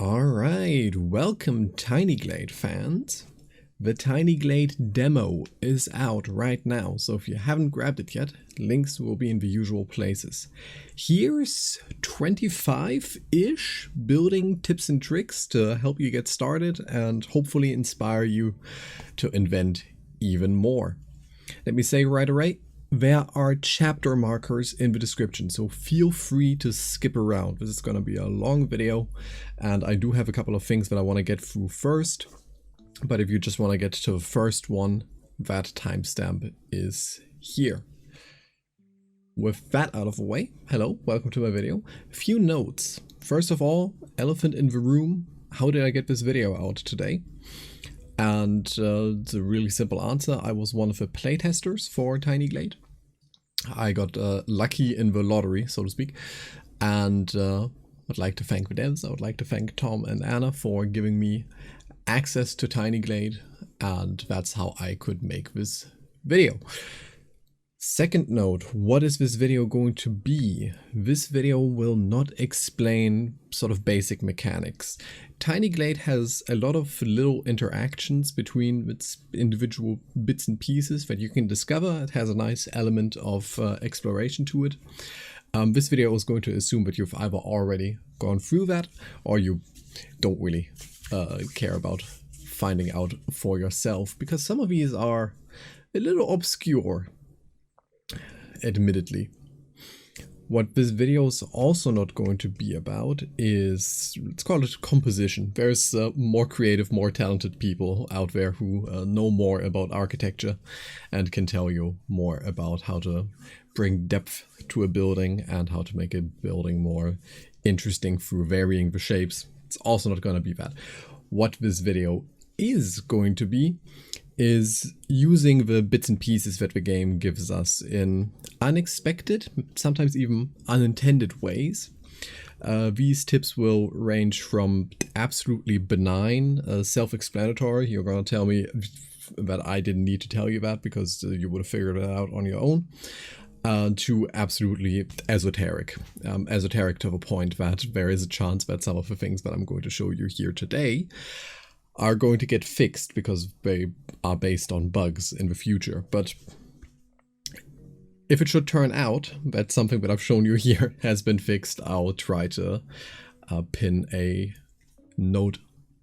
Alright, welcome TinyGlade fans. The TinyGlade demo is out right now, so if you haven't grabbed it yet, links will be in the usual places. Here's 25-ish building tips and tricks to help you get started and hopefully inspire you to invent even more. Let me say right away, there are chapter markers in the description, so feel free to skip around. This is going to be a long video, and I do have a couple of things that I want to get through first. But if you just want to get to the first one, that timestamp is here. With that out of the way, hello, welcome to my video. A few notes. First of all, elephant in the room. How did I get this video out today? And it's a really simple answer. I was one of the playtesters for TinyGlade. I got lucky in the lottery, so to speak. And I'd like to thank the devs. I would like to thank Tom and Anna for giving me access to TinyGlade. And that's how I could make this video. Second note, what is this video going to be? This video will not explain sort of basic mechanics. TinyGlade has a lot of little interactions between its individual bits and pieces that you can discover. It has a nice element of exploration to it. This video is going to assume that you've either already gone through that or you don't really care about finding out for yourself, because some of these are a little obscure, admittedly. What this video is also not going to be about is, let's call it composition. There's more creative, more talented people out there who know more about architecture and can tell you more about how to bring depth to a building and how to make a building more interesting through varying the shapes. It's also not going to be that. What this video is going to be is using the bits and pieces that the game gives us in unexpected, sometimes even unintended ways. These tips will range from absolutely benign, self-explanatory. You're going to tell me that I didn't need to tell you that because you would have figured it out on your own, to absolutely esoteric. Esoteric to the point that there is a chance that some of the things that I'm going to show you here today are going to get fixed because they are based on bugs in the future. But if it should turn out that something that I've shown you here has been fixed, I'll try to pin a note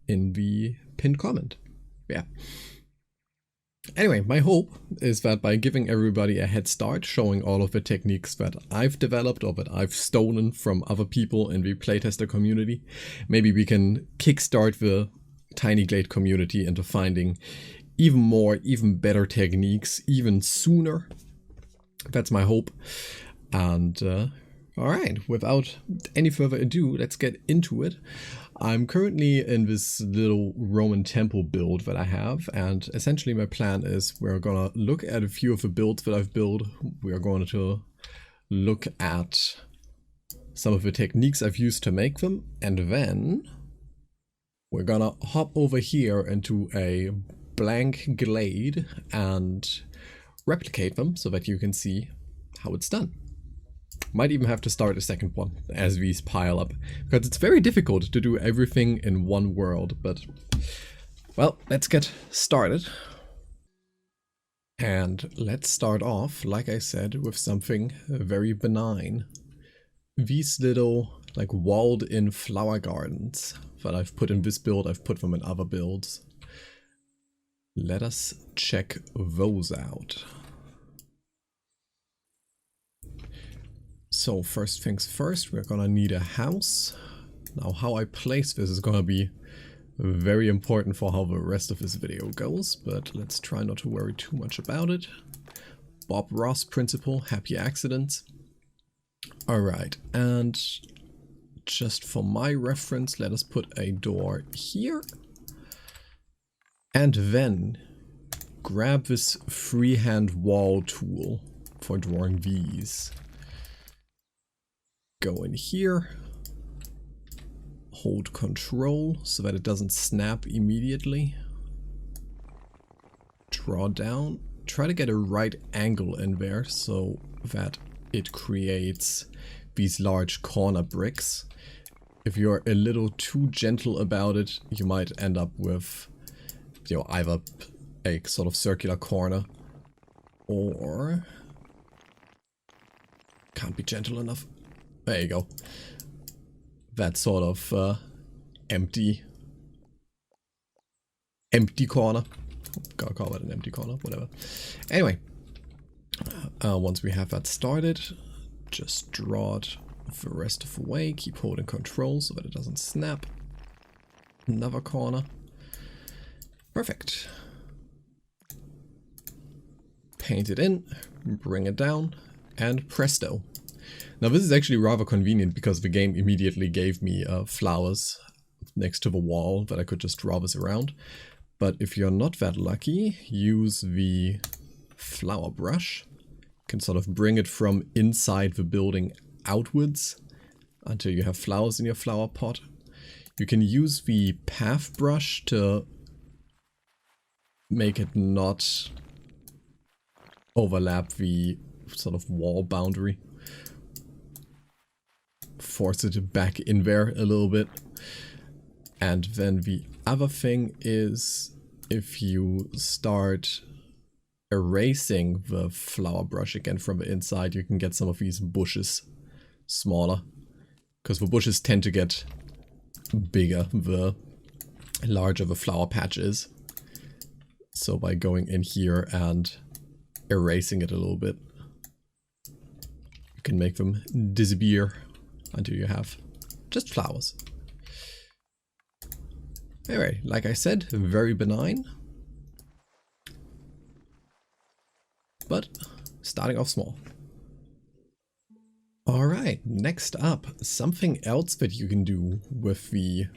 in the pinned comment. Yeah. Anyway, my hope is that by giving everybody a head start, showing all of the techniques that I've developed or that I've stolen from other people in the playtester community, maybe we can kickstart the TinyGlade community into finding even more, even better techniques, even sooner. That's my hope. And alright, without any further ado, let's get into it. I'm currently in this little Roman temple build that I have, and essentially my plan is we're gonna look at a few of the builds that I've built. We're going to look at some of the techniques I've used to make them, and then we're gonna hop over here into a blank glade and replicate them so that you can see how it's done. Might even have to start a second one as these pile up, because it's very difficult to do everything in one world, but well, let's get started. And let's start off, like I said, with something very benign. These little like walled in flower gardens that I've put in this build, I've put them in other builds. Let us check those out. So first things first, we're gonna need a house. Now how I place this is gonna be very important for how the rest of this video goes, but let's try not to worry too much about it. Bob Ross principle, happy accidents. Alright, and just for my reference, let us put a door here. And then grab this freehand wall tool for drawing these. Go in here, hold control so that it doesn't snap immediately. Draw down, try to get a right angle in there so that it creates these large corner bricks. if you're a little too gentle about it, you might end up with, you know, either a sort of circular corner or can't be gentle enough. There you go. That sort of empty corner. Gotta call it an empty corner, whatever. Anyway, once we have that started, just draw it the rest of the way. Keep holding control so that it doesn't snap. Another corner. Perfect. Paint it in, bring it down, and presto. Now this is actually rather convenient because the game immediately gave me flowers next to the wall that I could just draw this around. But if you're not that lucky, use the flower brush. You can sort of bring it from inside the building outwards until you have flowers in your flower pot. You can use the path brush to make it not overlap the sort of wall boundary. Force it back in there a little bit. And then the other thing is, if you start erasing the flower brush again from the inside, you can get some of these bushes smaller. Because the bushes tend to get bigger the larger the flower patch is. So by going in here and erasing it a little bit, you can make them disappear until you have just flowers. Anyway, like I said, very benign. But starting off small. Alright, next up, something else that you can do with the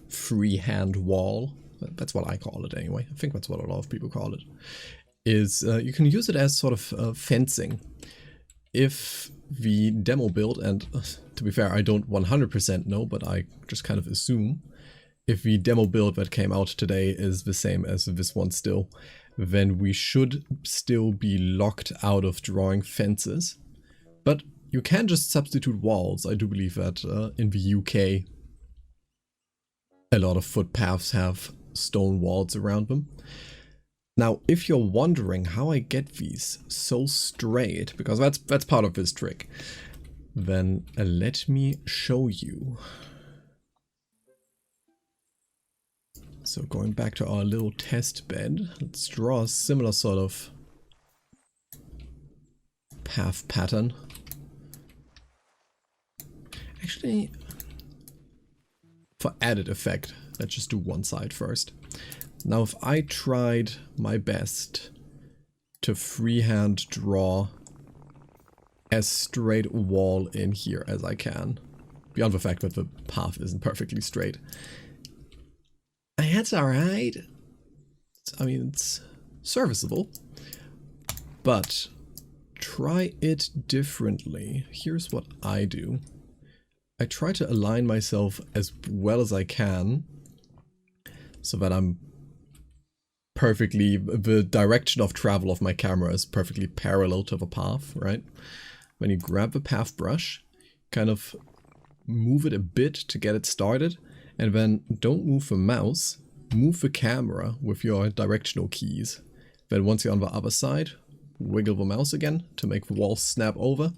freehand wall, that's what I call it anyway, I think that's what a lot of people call it, is you can use it as sort of fencing. If the demo build, and to be fair, I don't 100% know, but I just kind of assume, if the demo build that came out today is the same as this one still, then we should still be locked out of drawing fences. But you can just substitute walls. I do believe that in the UK, a lot of footpaths have stone walls around them. Now, if you're wondering how I get these so straight, because that's part of this trick, then let me show you. So going back to our little test bed, let's draw a similar sort of path pattern. Actually, for added effect, let's just do one side first. Now if I tried my best to freehand draw as straight a wall in here as I can, beyond the fact that the path isn't perfectly straight, that's alright. I mean, it's serviceable, but try it differently. Here's what I do. I try to align myself as well as I can so that I'm perfectly, the direction of travel of my camera is perfectly parallel to the path, right? When you grab the path brush, kind of move it a bit to get it started, and then don't move the mouse, move the camera with your directional keys. Then once you're on the other side, wiggle the mouse again to make the wall snap over.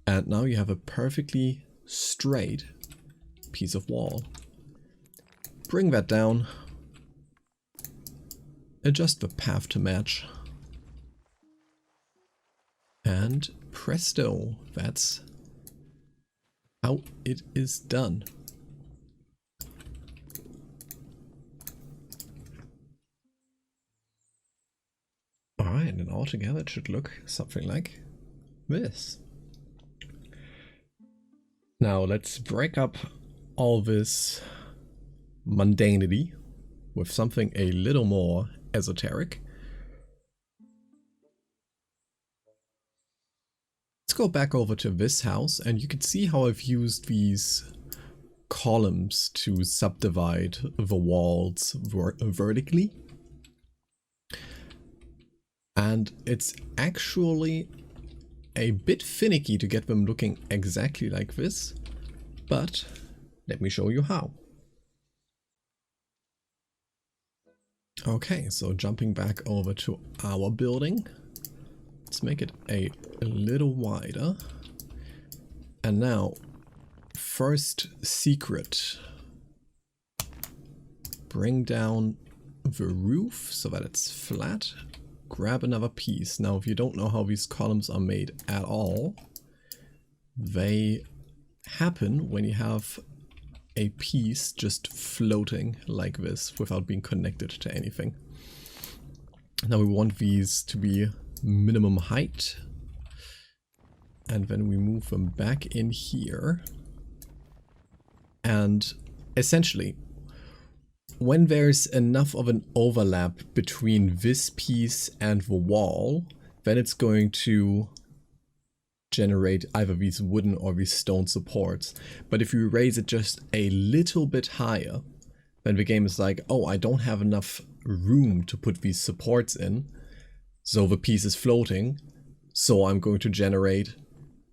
And now you have a perfectly straight piece of wall. Bring that down. Adjust the path to match. And presto, that's how it is done. Alright, and altogether it should look something like this. Now let's break up all this mundanity with something a little more esoteric. Let's go back over to this house, and you can see how I've used these columns to subdivide the walls vertically. And it's actually a bit finicky to get them looking exactly like this, but Let me show you how. Okay, so jumping back over to our building. Let's make it a little wider. And now, first secret. Bring down the roof so that it's flat. Grab another piece. Now, if you don't know how these columns are made at all, they happen when you have a piece just floating like this without being connected to anything. Now we want these to be minimum height, and then we move them back in here, and essentially when there's enough of an overlap between this piece and the wall, then it's going to generate either these wooden or these stone supports. But if you raise it just a little bit higher, then the game is like, oh, I don't have enough room to put these supports in, so the piece is floating, so I'm going to generate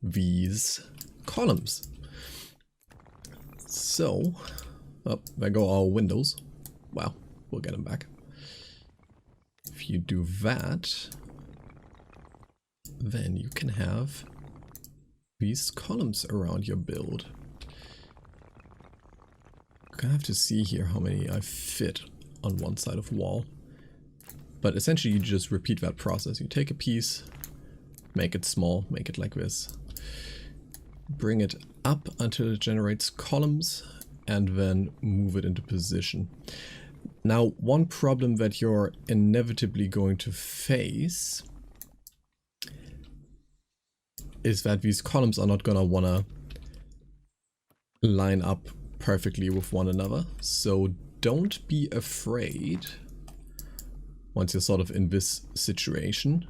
these columns. So, oh, there go our windows. Wow, we'll get them back. If you do that, then you can have these columns around your build. I'm gonna have to see here how many I fit on one side of the wall. But essentially you just repeat that process. You take a piece, make it small, make it like this. Bring it up until it generates columns, and then move it into position. Now, one problem that you're inevitably going to face is that these columns are not gonna wanna line up perfectly with one another. So don't be afraid, once you're sort of in this situation,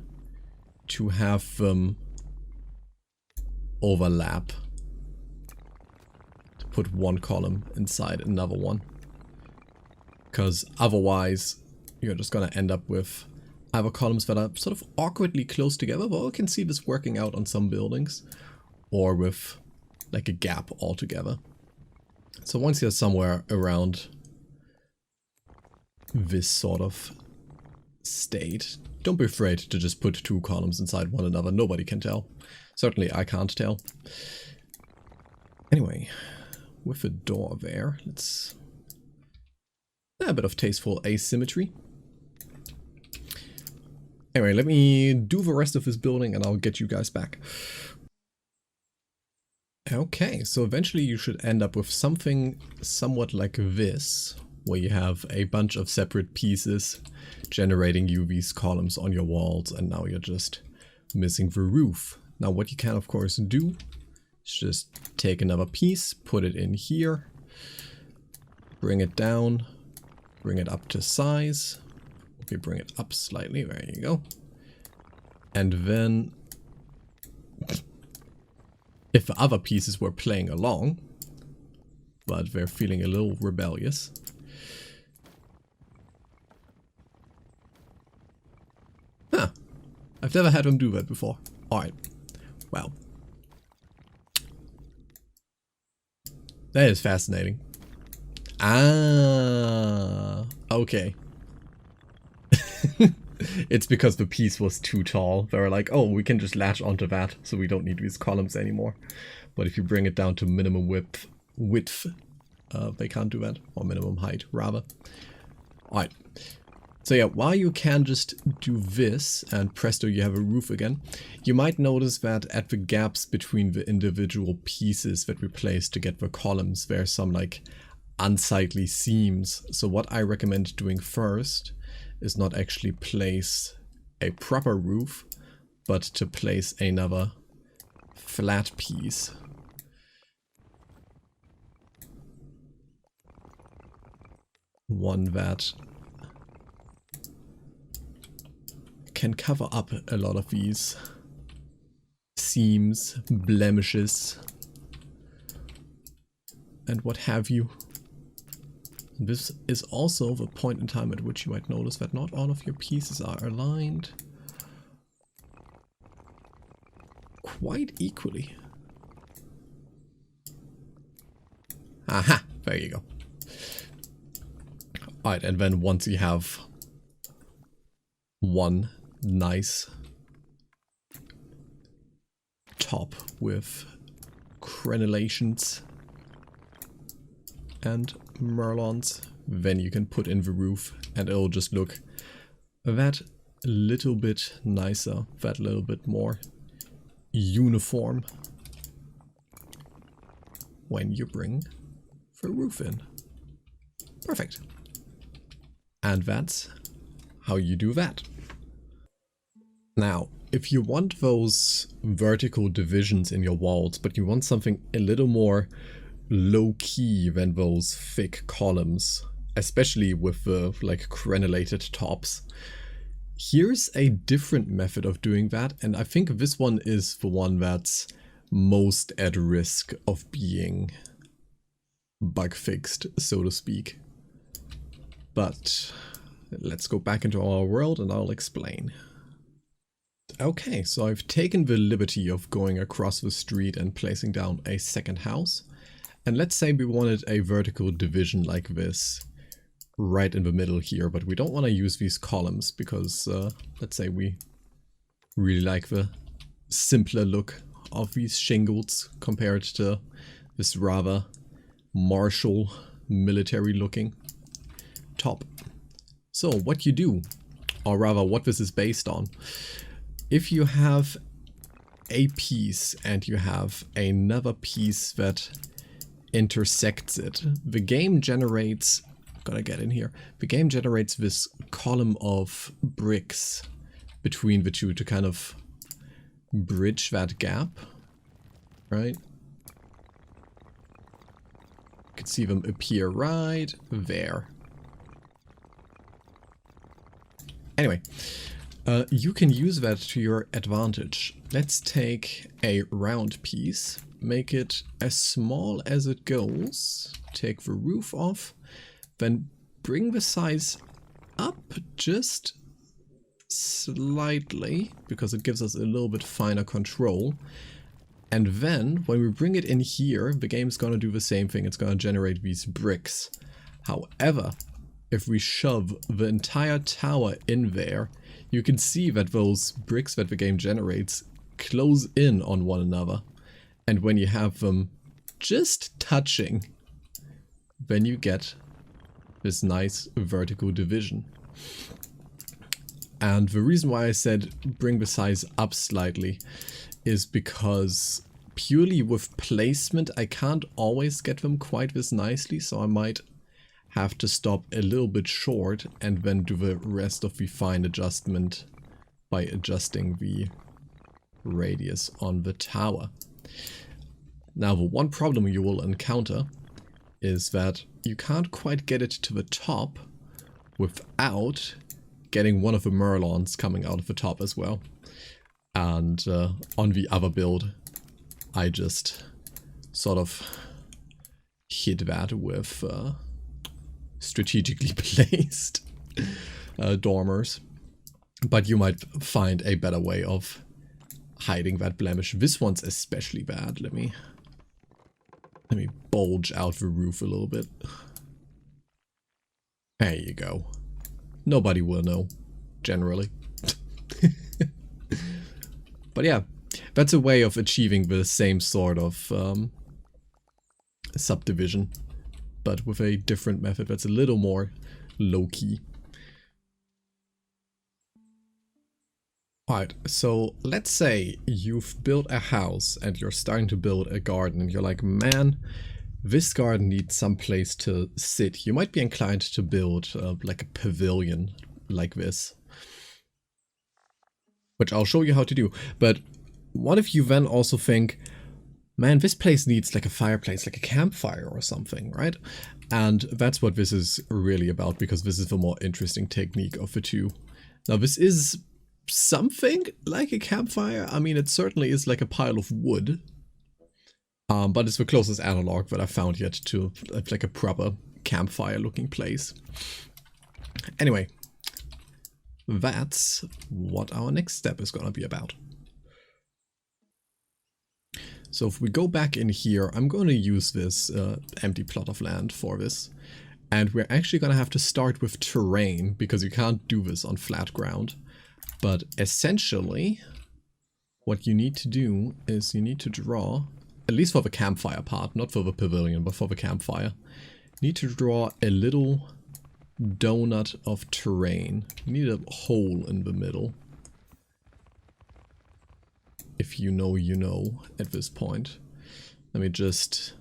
to have them overlap. To put one column inside another one. Because otherwise, you're just gonna end up with either columns that are sort of awkwardly close together, well, I can see this working out on some buildings, or with like a gap altogether. So once you're somewhere around this sort of state, don't be afraid to just put two columns inside one another. Nobody can tell. Certainly I can't tell. Anyway, with a door there, let's... a bit of tasteful asymmetry. Anyway, let me do the rest of this building and I'll get you guys back. Okay, so eventually you should end up with something somewhat like this, where you have a bunch of separate pieces generating you these columns on your walls, and now you're just missing the roof. Now what you can of course do is just take another piece, put it in here, bring it down, bring it up to size. Okay, bring it up slightly, there you go. And then, if the other pieces were playing along, but they're feeling a little rebellious, huh, I've never had them do that before. Alright, well, that is fascinating. Ah, okay. It's because the piece was too tall. They were like, oh, we can just latch onto that, so we don't need these columns anymore. But if you bring it down to minimum width, they can't do that, or minimum height, rather. Alright. So yeah, while you can just do this, and presto, you have a roof again, you might notice that at the gaps between the individual pieces that we placed to get the columns, there's some like unsightly seams. So what I recommend doing first is not actually place a proper roof, but to place another flat piece. One that can cover up a lot of these seams, blemishes, and what have you. This is also the point in time at which you might notice that not all of your pieces are aligned quite equally. Aha, there you go. Alright, and then once you have one nice top with crenellations and merlons, then you can put in the roof and it'll just look that little bit nicer, that little bit more uniform when you bring the roof in. Perfect. And that's how you do that. Now, if you want those vertical divisions in your walls, but you want something a little more low-key than those thick columns, especially with the like crenellated tops, here's a different method of doing that, and I think this one is the one that's most at risk of being bug fixed, so to speak. But let's go back into our world and I'll explain. Okay, so I've taken the liberty of going across the street and placing down a second house. And let's say we wanted a vertical division like this right in the middle here, but we don't want to use these columns because let's say we really like the simpler look of these shingles compared to this rather martial military looking top. So what you do, or rather what this is based on, if you have a piece and you have another piece that intersects it, the game generates, gotta get in here, the game generates this column of bricks between the two to kind of bridge that gap, right? You can see them appear right there. Anyway, you can use that to your advantage. Let's take a round piece, make it as small as it goes, take the roof off, then bring the size up just slightly, because it gives us a little bit finer control. And then, when we bring it in here, the game's gonna do the same thing. It's gonna generate these bricks. However, if we shove the entire tower in there, you can see that those bricks that the game generates close in on one another. And when you have them just touching, then you get this nice vertical division. And the reason why I said bring the size up slightly is because purely with placement I can't always get them quite this nicely, so I might have to stop a little bit short and then do the rest of the fine adjustment by adjusting the radius on the tower. Now, the one problem you will encounter is that you can't quite get it to the top without getting one of the merlons coming out of the top as well. And on the other build, I just sort of hid that with strategically placed dormers. But you might find a better way of hiding that blemish. This one's especially bad. Let me bulge out the roof a little bit. There you go. Nobody will know, generally. But yeah, that's a way of achieving the same sort of subdivision, but with a different method that's a little more low-key. Alright, so let's say you've built a house and you're starting to build a garden and you're like, man, this garden needs some place to sit. You might be inclined to build like a pavilion like this, which I'll show you how to do. But what if you then also think, man, this place needs like a fireplace, like a campfire or something, right? And that's what this is really about, because this is the more interesting technique of the two. Now, this is something like a campfire. I mean, it certainly is like a pile of wood, but it's the closest analog that I found yet to like a proper campfire looking place. Anyway, that's what our next step is gonna be about. So if we go back in here, I'm going to use this empty plot of land for this. And we're actually going to have to start with terrain, because you can't do this on flat ground. But essentially, what you need to do is you need to draw, at least for the campfire part, not for the pavilion, but for the campfire, you need to draw a little donut of terrain. You need a hole in the middle. If you know, you know at this point. Let me just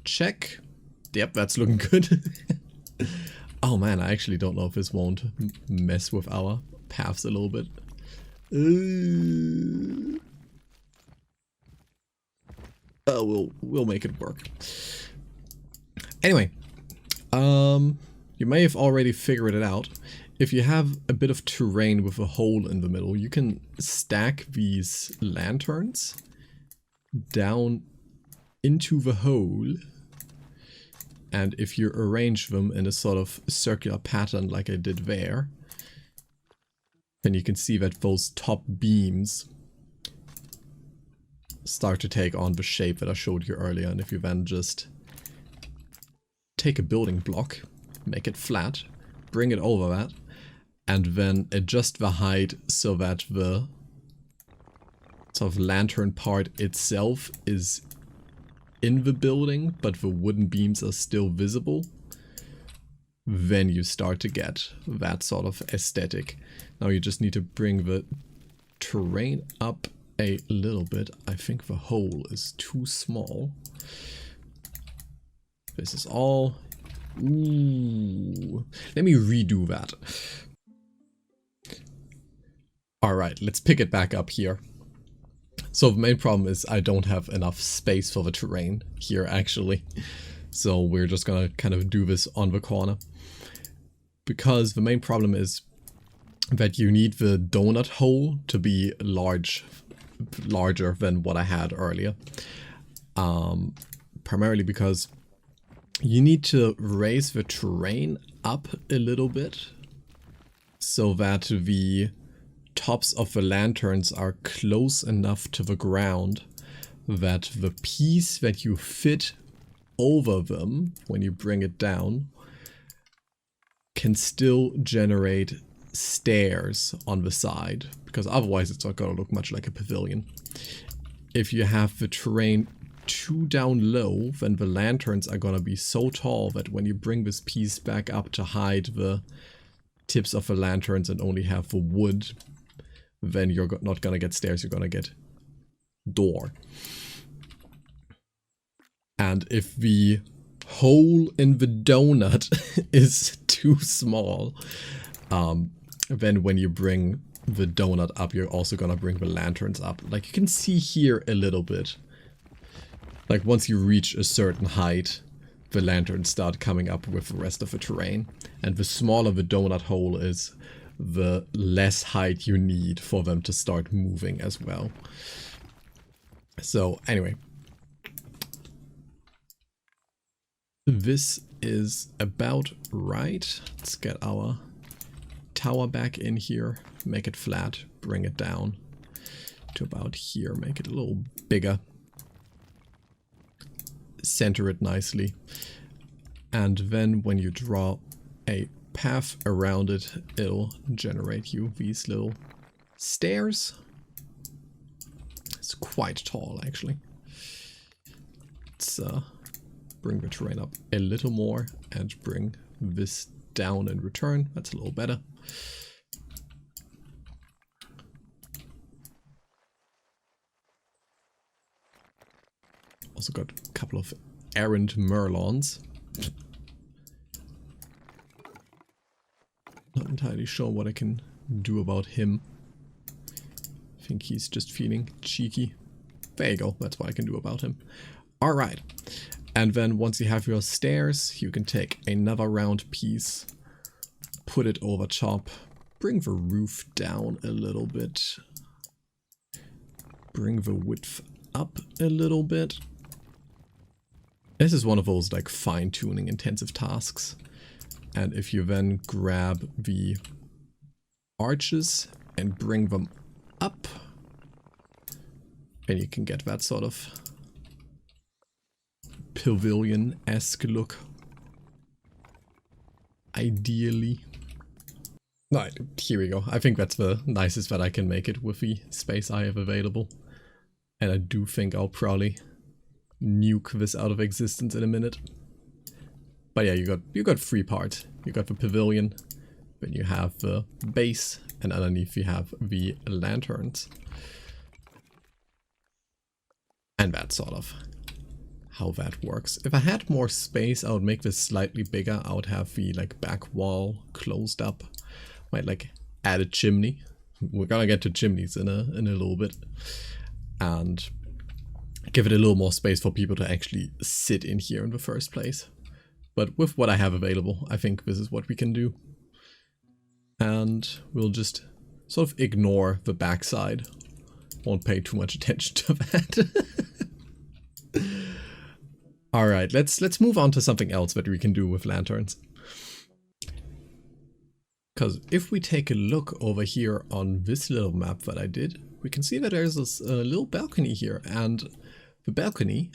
check. Yep, that's looking good. Oh man, I actually don't know if this won't mess with our paths a little bit. We'll make it work. Anyway, you may have already figured it out. If you have a bit of terrain with a hole in the middle, you can stack these lanterns down into the hole. And if you arrange them in a sort of circular pattern like I did there, then you can see that those top beams start to take on the shape that I showed you earlier. And if you then just take a building block, make it flat, bring it over that, and then adjust the height so that the sort of lantern part itself is in the building, but the wooden beams are still visible, then you start to get that sort of aesthetic. Now you just need to bring the terrain up a little bit. I think the hole is too small. This is all... Ooh. Let me redo that. Alright, let's pick it back up here. So the main problem is I don't have enough space for the terrain here actually. So we're just gonna kind of do this on the corner. Because the main problem is that you need the donut hole to be larger than what I had earlier. Primarily because you need to raise the terrain up a little bit so that the tops of the lanterns are close enough to the ground that the piece that you fit over them when you bring it down can still generate stairs on the side, because otherwise it's not going to look much like a pavilion. If you have the terrain too down low, then the lanterns are going to be so tall that when you bring this piece back up to hide the tips of the lanterns and only have the wood, then you're not going to get stairs, you're going to get door. And if the hole in the donut is too small, then when you bring the donut up, you're also going to bring the lanterns up. Like you can see here a little bit. Like once you reach a certain height, the lanterns start coming up with the rest of the terrain. And the smaller the donut hole is, the less height you need for them to start moving as well. So anyway, this is about right. Let's get our tower back in here, make it flat, bring it down to about here, make it a little bigger, center it nicely, and then when you draw a path around it, it'll generate you these little stairs. It's quite tall actually. Let's bring the terrain up a little more and bring this down in return. That's a little better. Also got a couple of errant Merlons. Not entirely sure what I can do about him. I think he's just feeling cheeky. There you go, that's what I can do about him. Alright, and then once you have your stairs, you can take another round piece, put it over top, bring the roof down a little bit, bring the width up a little bit. This is one of those like fine-tuning intensive tasks. And if you then grab the arches and bring them up, And you can get that sort of pavilion-esque look. Ideally. Right, here we go. I think that's the nicest that I can make it with the space I have available. And I do think I'll probably nuke this out of existence in a minute. But yeah, you got three parts. You got the pavilion, then you have the base, and underneath you have the lanterns. And that's sort of how that works. If I had more space, I would make this slightly bigger. I would have the like back wall closed up. Might like add a chimney. We're gonna get to chimneys in a little bit. And give it a little more space for people to actually sit in here in the first place. But with what I have available, I think this is what we can do. And we'll just sort of ignore the backside. Won't pay too much attention to that. Alright, let's move on to something else that we can do with lanterns. Because if we take a look over here on this little map that I did, we can see that there's this little balcony here, and the balcony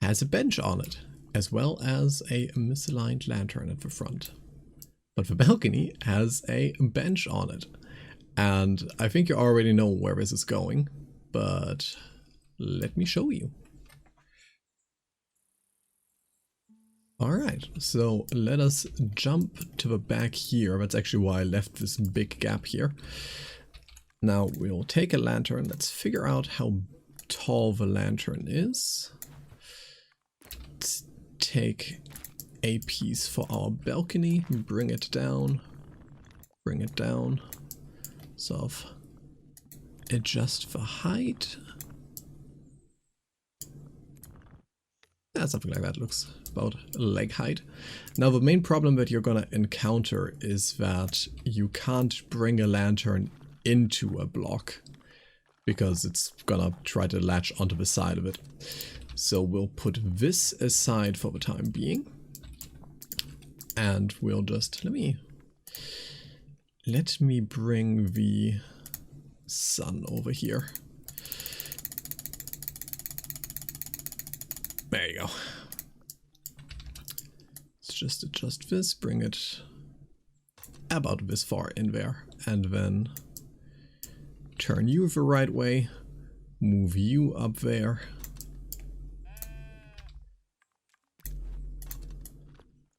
has a bench on it, as well as a misaligned lantern at the front. But the balcony has a bench on it, and I think you already know where this is going, but let me show you. Alright, so let us jump to the back here. That's actually why I left this big gap here. Now we'll take a lantern. Let's figure out how tall the lantern is. Let's take a piece for our balcony, bring it down, sort of adjust the height. Yeah, something like that looks about leg height. Now the main problem that you're gonna encounter is that you can't bring a lantern into a block because it's gonna try to latch onto the side of it. So we'll put this aside for the time being, and we'll just let me bring the sun over here. There you go. Let's just adjust this, bring it about this far in there, and then turn you the right way, move you up there,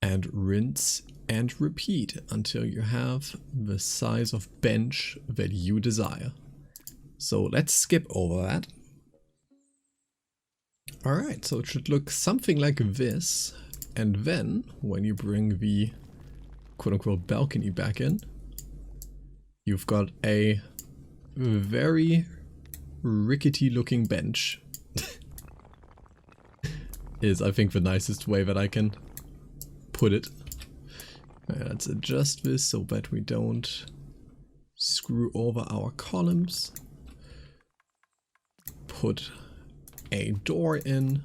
and rinse and repeat until you have the size of bench that you desire. So let's skip over that. Alright, so it should look something like this, and then when you bring the quote-unquote balcony back in, you've got a very rickety looking bench. Is I think the nicest way that I can put it. Let's adjust this so that we don't screw over our columns. Put a door in,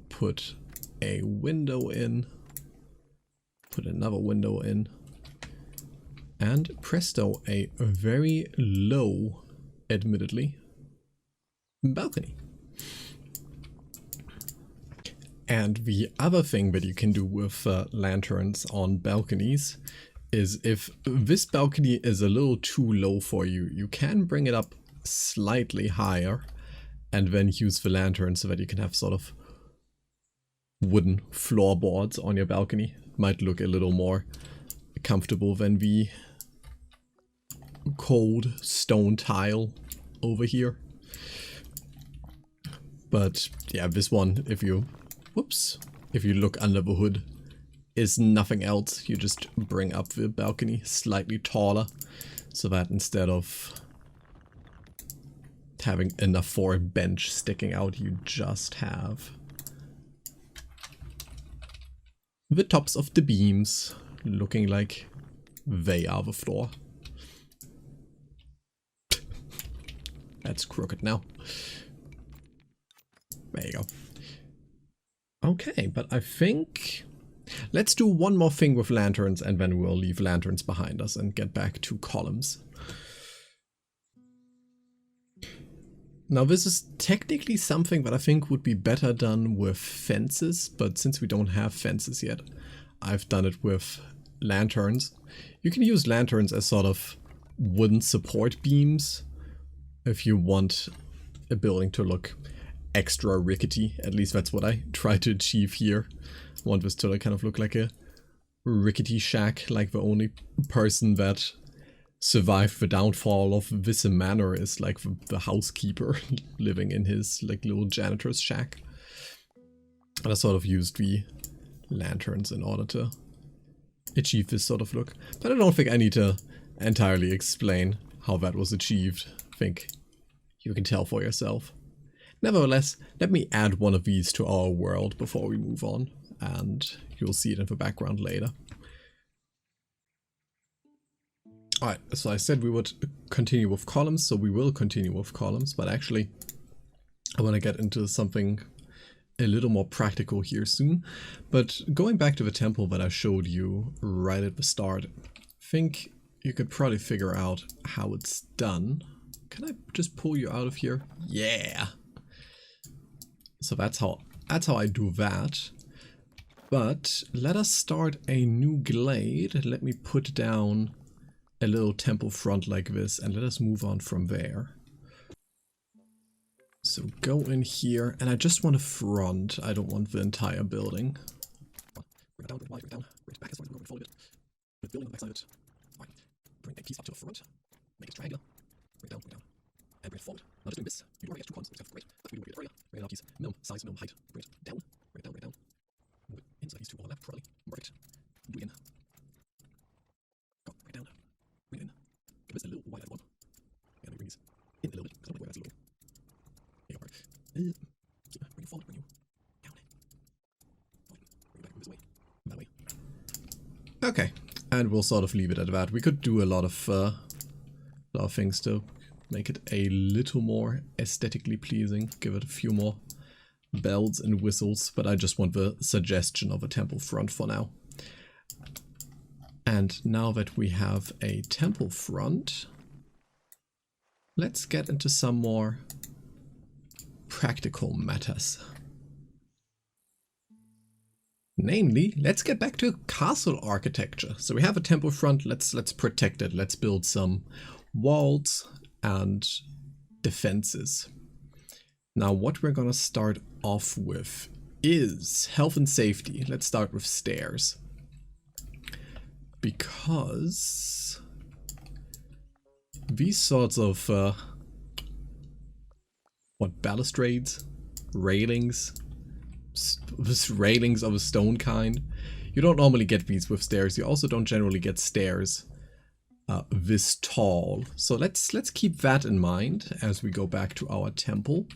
put a window in, put another window in, and presto, a very low, admittedly, balcony. And the other thing that you can do with lanterns on balconies is if this balcony is a little too low for you, you can bring it up slightly higher and then use the lantern so that you can have sort of wooden floorboards on your balcony. Might look a little more comfortable than the cold stone tile over here. But yeah, this one, if you look under the hood, is nothing else. You just bring up the balcony slightly taller so that instead of having enough for a bench sticking out, you just have the tops of the beams looking like they are the floor. That's crooked now. There you go. Okay, but I think let's do one more thing with lanterns and then we'll leave lanterns behind us and get back to columns. Now this is technically something that I think would be better done with fences, but since we don't have fences yet, I've done it with lanterns. You can use lanterns as sort of wooden support beams if you want a building to look extra rickety. At least that's what I try to achieve here. I want this to kind of look like a rickety shack, like the only person that survived the downfall of Visse Manor is like the housekeeper living in his like little janitor's shack. And I sort of used the lanterns in order to achieve this sort of look. But I don't think I need to entirely explain how that was achieved. I think you can tell for yourself. Nevertheless, let me add one of these to our world before we move on, and you'll see it in the background later. Alright, so I said we would continue with columns, so we will continue with columns, but actually I want to get into something a little more practical here soon. But going back to the temple that I showed you right at the start, I think you could probably figure out how it's done. Can I just pull you out of here? Yeah! So that's how I do that. But let us start a new glade. Let me put down a little temple front like this, and let us move on from there. So go in here, and I just want a front. I don't want the entire building. Bring it down, bring it down, bring it back as far as we follow it. Put building on the backside of it. Alright, bring a piece up to the front, make it triangular, bring it down, and bring it forward. Now just doing this, you do already have 2 columns, which is great. But we do it earlier. Bring it out piece, minimum size, minimum height, bring it down, bring it down, bring it down. Move it inside these 2 overlap, probably. Perfect. Do it in. Go, bring it down. Bring it in. Give this a little wider one. And we bring these in a little bit, because I don't know where that's loading. There you go. Bring it forward, bring you down. Bring it back, move this way. That way. Okay. And we'll sort of leave it at that. We could do a lot of things to make it a little more aesthetically pleasing. Give it a few more bells and whistles, but I just want the suggestion of a temple front for now. And now that we have a temple front, let's get into some more practical matters. Namely, let's get back to castle architecture. So we have a temple front, let's protect it. Let's build some walls and defenses. Now what we're gonna start off with is health and safety. Let's start with stairs. Because these sorts of balustrades, railings, railings of a stone kind, you don't normally get these with stairs. You also don't generally get stairs this tall. So let's keep that in mind as we go back to our temple.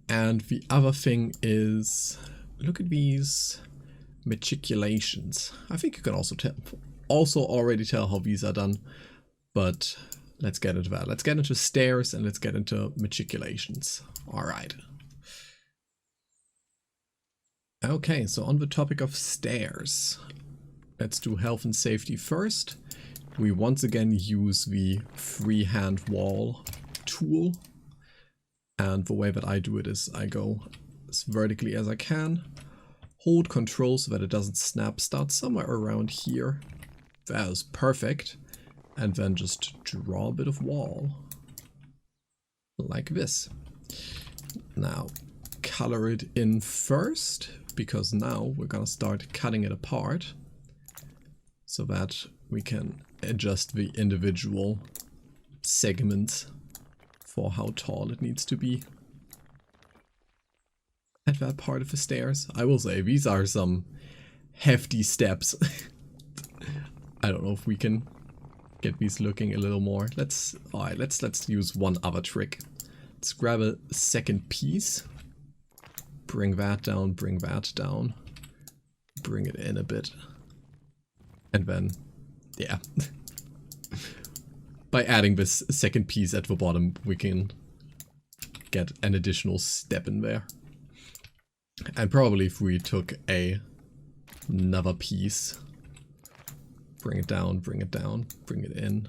And the other thing is, look at these matriculations. I think you can also already tell how these are done, but let's get into that. Let's get into stairs and let's get into matriculations. All right. Okay, so on the topic of stairs, let's do health and safety first. We once again use the freehand wall tool. And the way that I do it is I go as vertically as I can. Hold control so that it doesn't snap. Start somewhere around here. That is perfect. And then just draw a bit of wall. Like this. Now, color it in first, because now we're gonna start cutting it apart. So that we can adjust the individual segments for how tall it needs to be. At that part of the stairs, I will say these are some hefty steps. I don't know if we can get these looking a little more. Let's use one other trick. Let's grab a second piece, bring that down, bring it in a bit, and then yeah. By adding this second piece at the bottom, we can get an additional step in there. And probably if we took another piece, bring it down, bring it in,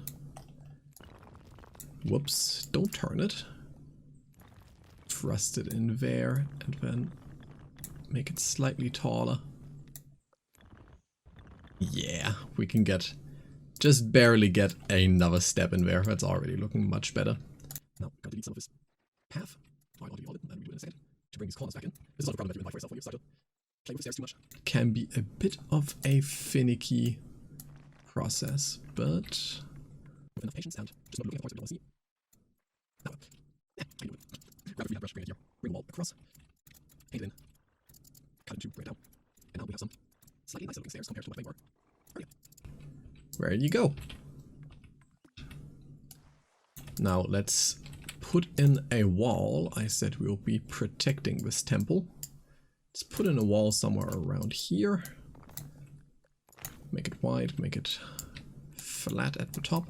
Whoops, don't turn it. Thrust it in there and then make it slightly taller. Yeah, we can just barely get another step in there. That's already looking much better. Now, I'm going to delete some of this path. I want to do all of it, and we do it instead. To bring these corners back in. This is not a problem that you invite for yourself when you start to play with the stairs too much. Can be a bit of a finicky process, but with enough patience and just not looking at the parts that we don't want to see. Now, yeah, I can do it. Grab a freehand brush, bring it here, bring the wall across, paint it in, cut it into, bring it down, and now we have some slightly nicer looking stairs compared to what they were earlier. There you go. Now let's put in a wall. I said we'll be protecting this temple. Let's put in a wall somewhere around here. Make it wide, make it flat at the top.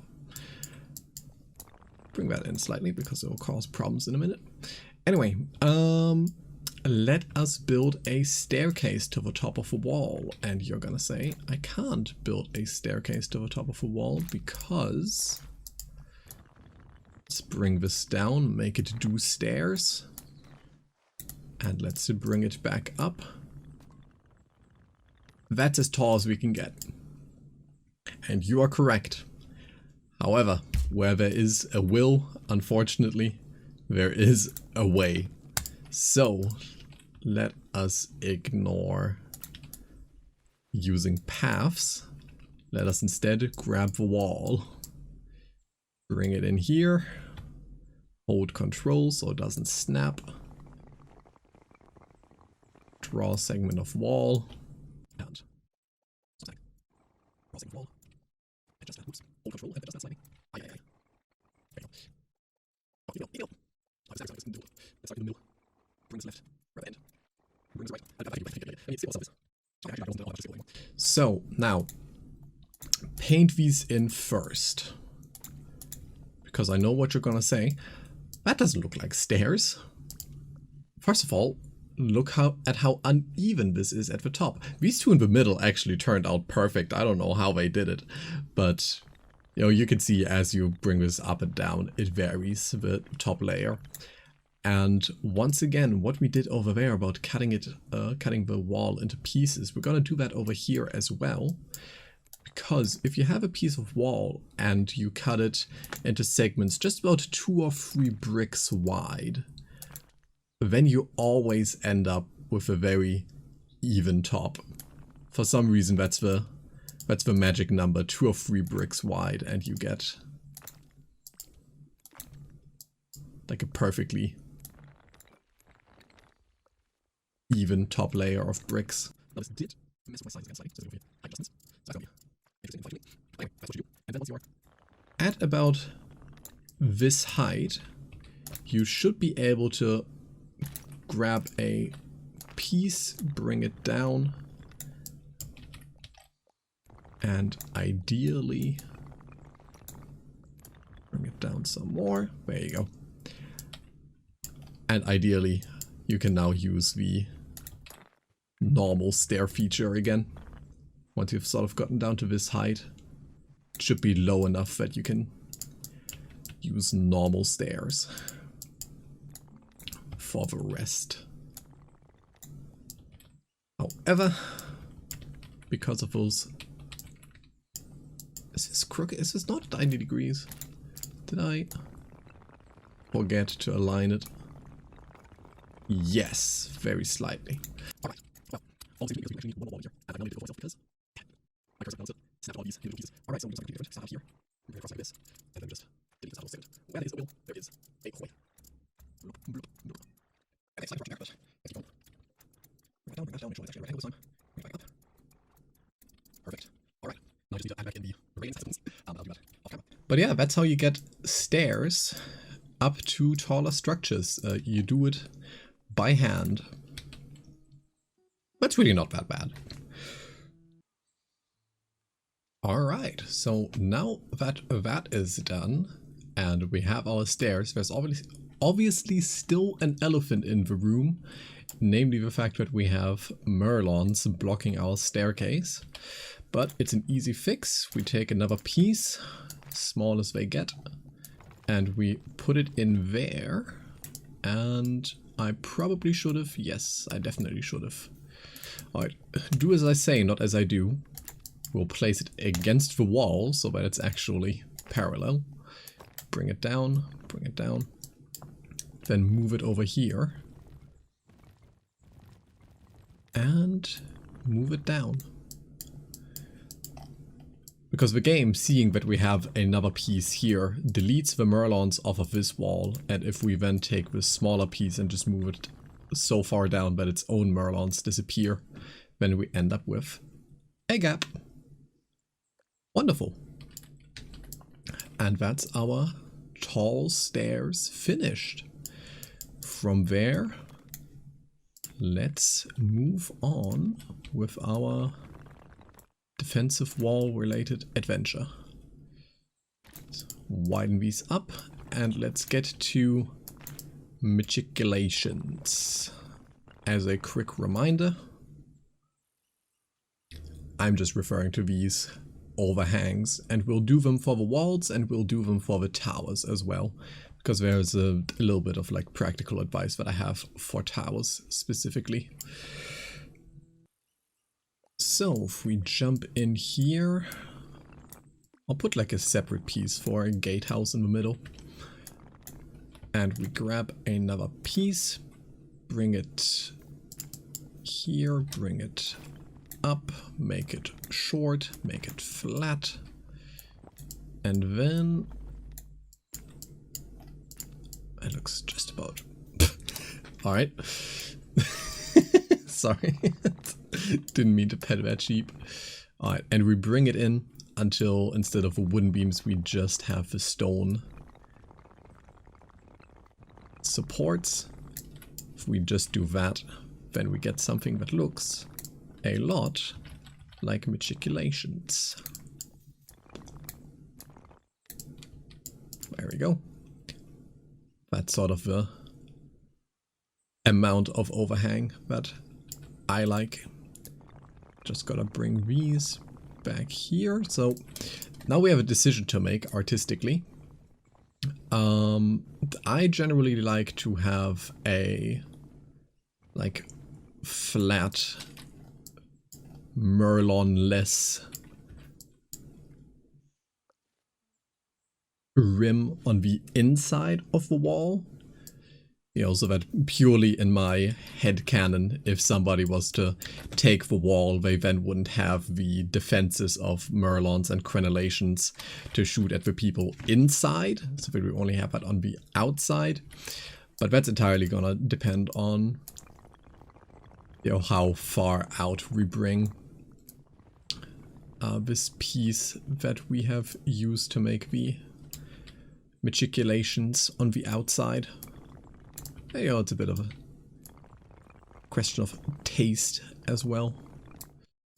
Bring that in slightly because it will cause problems in a minute. Anyway, let us build a staircase to the top of a wall. And you're gonna say, I can't build a staircase to the top of a wall because... Let's bring this down, make it do stairs. And let's bring it back up. That's as tall as we can get. And you are correct. However, where there is a will, unfortunately, there is a way. So, let us ignore using paths. Let us instead grab the wall. Bring it in here. Hold control so it doesn't snap. Draw a segment of wall. And draw a segment of wall. Adjust that. Oops. Hold control and adjust that slightly. Aye, aye, aye. There you go. Oh, you know. Oh, it's in the middle. Let's start in the middle. Bring this left. Right end. Bring this right. I need to see what's this. So, now, paint these in first. Because I know what you're gonna say. That doesn't look like stairs. First of all, look at how uneven this is at the top. These two in the middle actually turned out perfect. I don't know how they did it. But, you know, you can see as you bring this up and down, it varies the top layer. And once again, what we did over there about cutting the wall into pieces, we're gonna do that over here as well. Because if you have a piece of wall and you cut it into segments just about 2 or 3 bricks wide, then you always end up with a very even top. For some reason that's the magic number, 2 or 3 bricks wide, and you get like a perfectly even top layer of bricks. Now this did mess with my size again slightly, so it's going to be height adjustments. So that's going to be interesting to me. Anyway, that's what you do. And then once you are at about this height, you should be able to grab a piece, bring it down, and ideally bring it down some more. There you go. And ideally, you can now use the normal stair feature again. Once you've sort of gotten down to this height, it should be low enough that you can use normal stairs for the rest. However, because of those... Is this crooked? Is this not 90 degrees? Did I forget to align it? Yes, very slightly. Alright, well, all these because we actually need one wall here, and I know I need to go for myself because my cursor knows it. Snap all these into pieces. Alright, so we're just going to do it. Start out here, bring it across like this, and then just delete this out of the Where there is a will, there is a way. Bloop, bloop, bloop. And it's like a project there, but let's keep going. Bring that down, make sure it's actually right angle this time. Bring it back up. Perfect. Alright, now I just need to add back in the remaining systems. I'll do that off camera. But yeah, that's how you get stairs up to taller structures. You do it by hand. That's really not that bad. Alright, so now that that is done and we have our stairs, there's obviously still an elephant in the room, namely the fact that we have Merlons blocking our staircase. But it's an easy fix. We take another piece, small as they get, And we put it in there. And I probably should have. Yes, I definitely should have. Alright, do as I say, not as I do. We'll place it against the wall so that it's actually parallel. Bring it down, bring it down. Then move it over here. And move it down. Because the game, seeing that we have another piece here, deletes the Merlons off of this wall, and if we then take this smaller piece and just move it so far down that its own Merlons disappear, then we end up with a gap. Wonderful. And that's our tall stairs finished. From there, let's move on with our defensive wall related adventure. Let's widen these up and let's get to matriculations. As a quick reminder, I'm just referring to these overhangs, and we'll do them for the walls and we'll do them for the towers as well, because there's a little bit of like practical advice that I have for towers specifically. So if we jump in here, I'll put like a separate piece for a gatehouse in the middle. And we grab another piece, bring it here, bring it up, make it short, make it flat. And then it looks just about all right. Sorry. Didn't mean to pet that sheep. Alright, and we bring it in until instead of the wooden beams we just have the stone supports. If we just do that, then we get something that looks a lot like matriculations. There we go. That's sort of the amount of overhang that I like. Just gotta bring these back here. So now we have a decision to make artistically. I generally like to have a like flat Merlon-less rim on the inside of the wall. You know, so that purely in my head canon, if somebody was to take the wall, they then wouldn't have the defenses of Merlons and crenellations to shoot at the people inside. So that we only have that on the outside. But that's entirely gonna depend on, you know, how far out we bring this piece that we have used to make the matriculations on the outside. You know, it's a bit of a question of taste as well.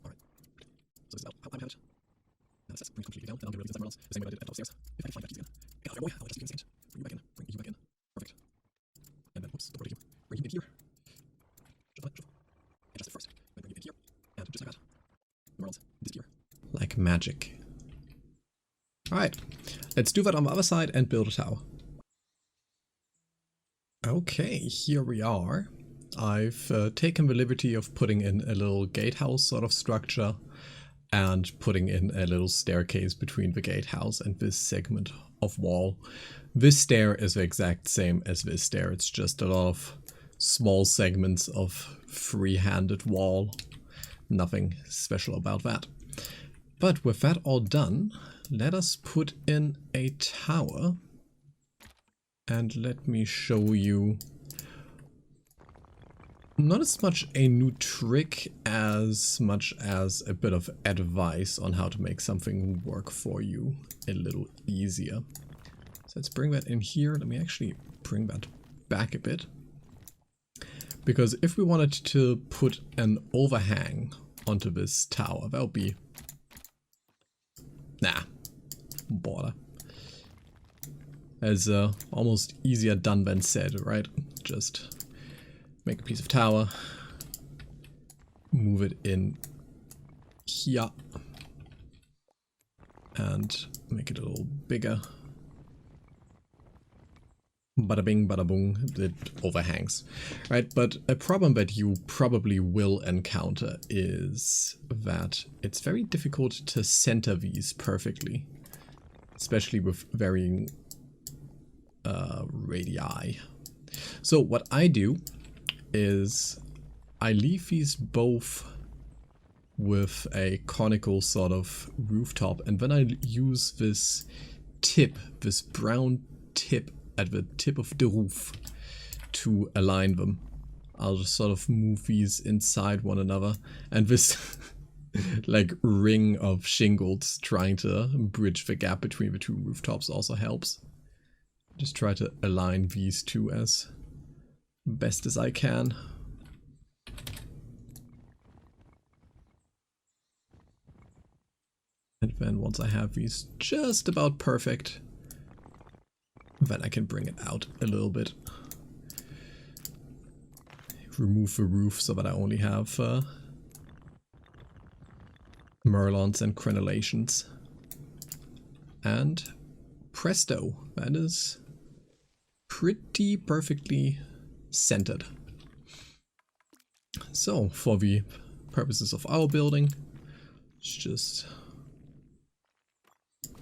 Alright. So this is outline it. Now let's bring completely down, then I'll get rid of the else. The same way I did it upstairs. If I can find that piece again. Get out there, boy. I'll just use it. Bring you back in. Bring you back in. Perfect. And then, whoops, the border here. Bring him in here. Shuffle it, shuffle. Adjust it first. Then bring you in here. And just like that. The Merlons disappear. Like magic. Alright. Let's do that on the other side and build a tower. Okay, here we are. I've taken the liberty of putting in a little gatehouse sort of structure and putting in a little staircase between the gatehouse and this segment of wall. This stair is the exact same as this stair. It's just a lot of small segments of free-handed wall. Nothing special about that. But with that all done, let us put in a tower. And let me show you not as much a new trick as much as a bit of advice on how to make something work for you a little easier. So let's bring that in here. Let me actually bring that back a bit. Because if we wanted to put an overhang onto this tower, that would be... nah, border. As almost easier done than said, right? Just make a piece of tower, move it in here, and make it a little bigger. bada bing, bada boom, it overhangs, right? But a problem that you probably will encounter is that it's very difficult to center these perfectly, especially with varying radii. So what I do is I leave these both with a conical sort of rooftop, and then I use this tip, this brown tip at the tip of the roof to align them. I'll just sort of move these inside one another, and this like ring of shingles trying to bridge the gap between the two rooftops also helps. Just try to align these two as best as I can. And then once I have these just about perfect, then I can bring it out a little bit. Remove the roof so that I only have merlons and crenellations. And presto, that is pretty perfectly centered. So for the purposes of our building, let's just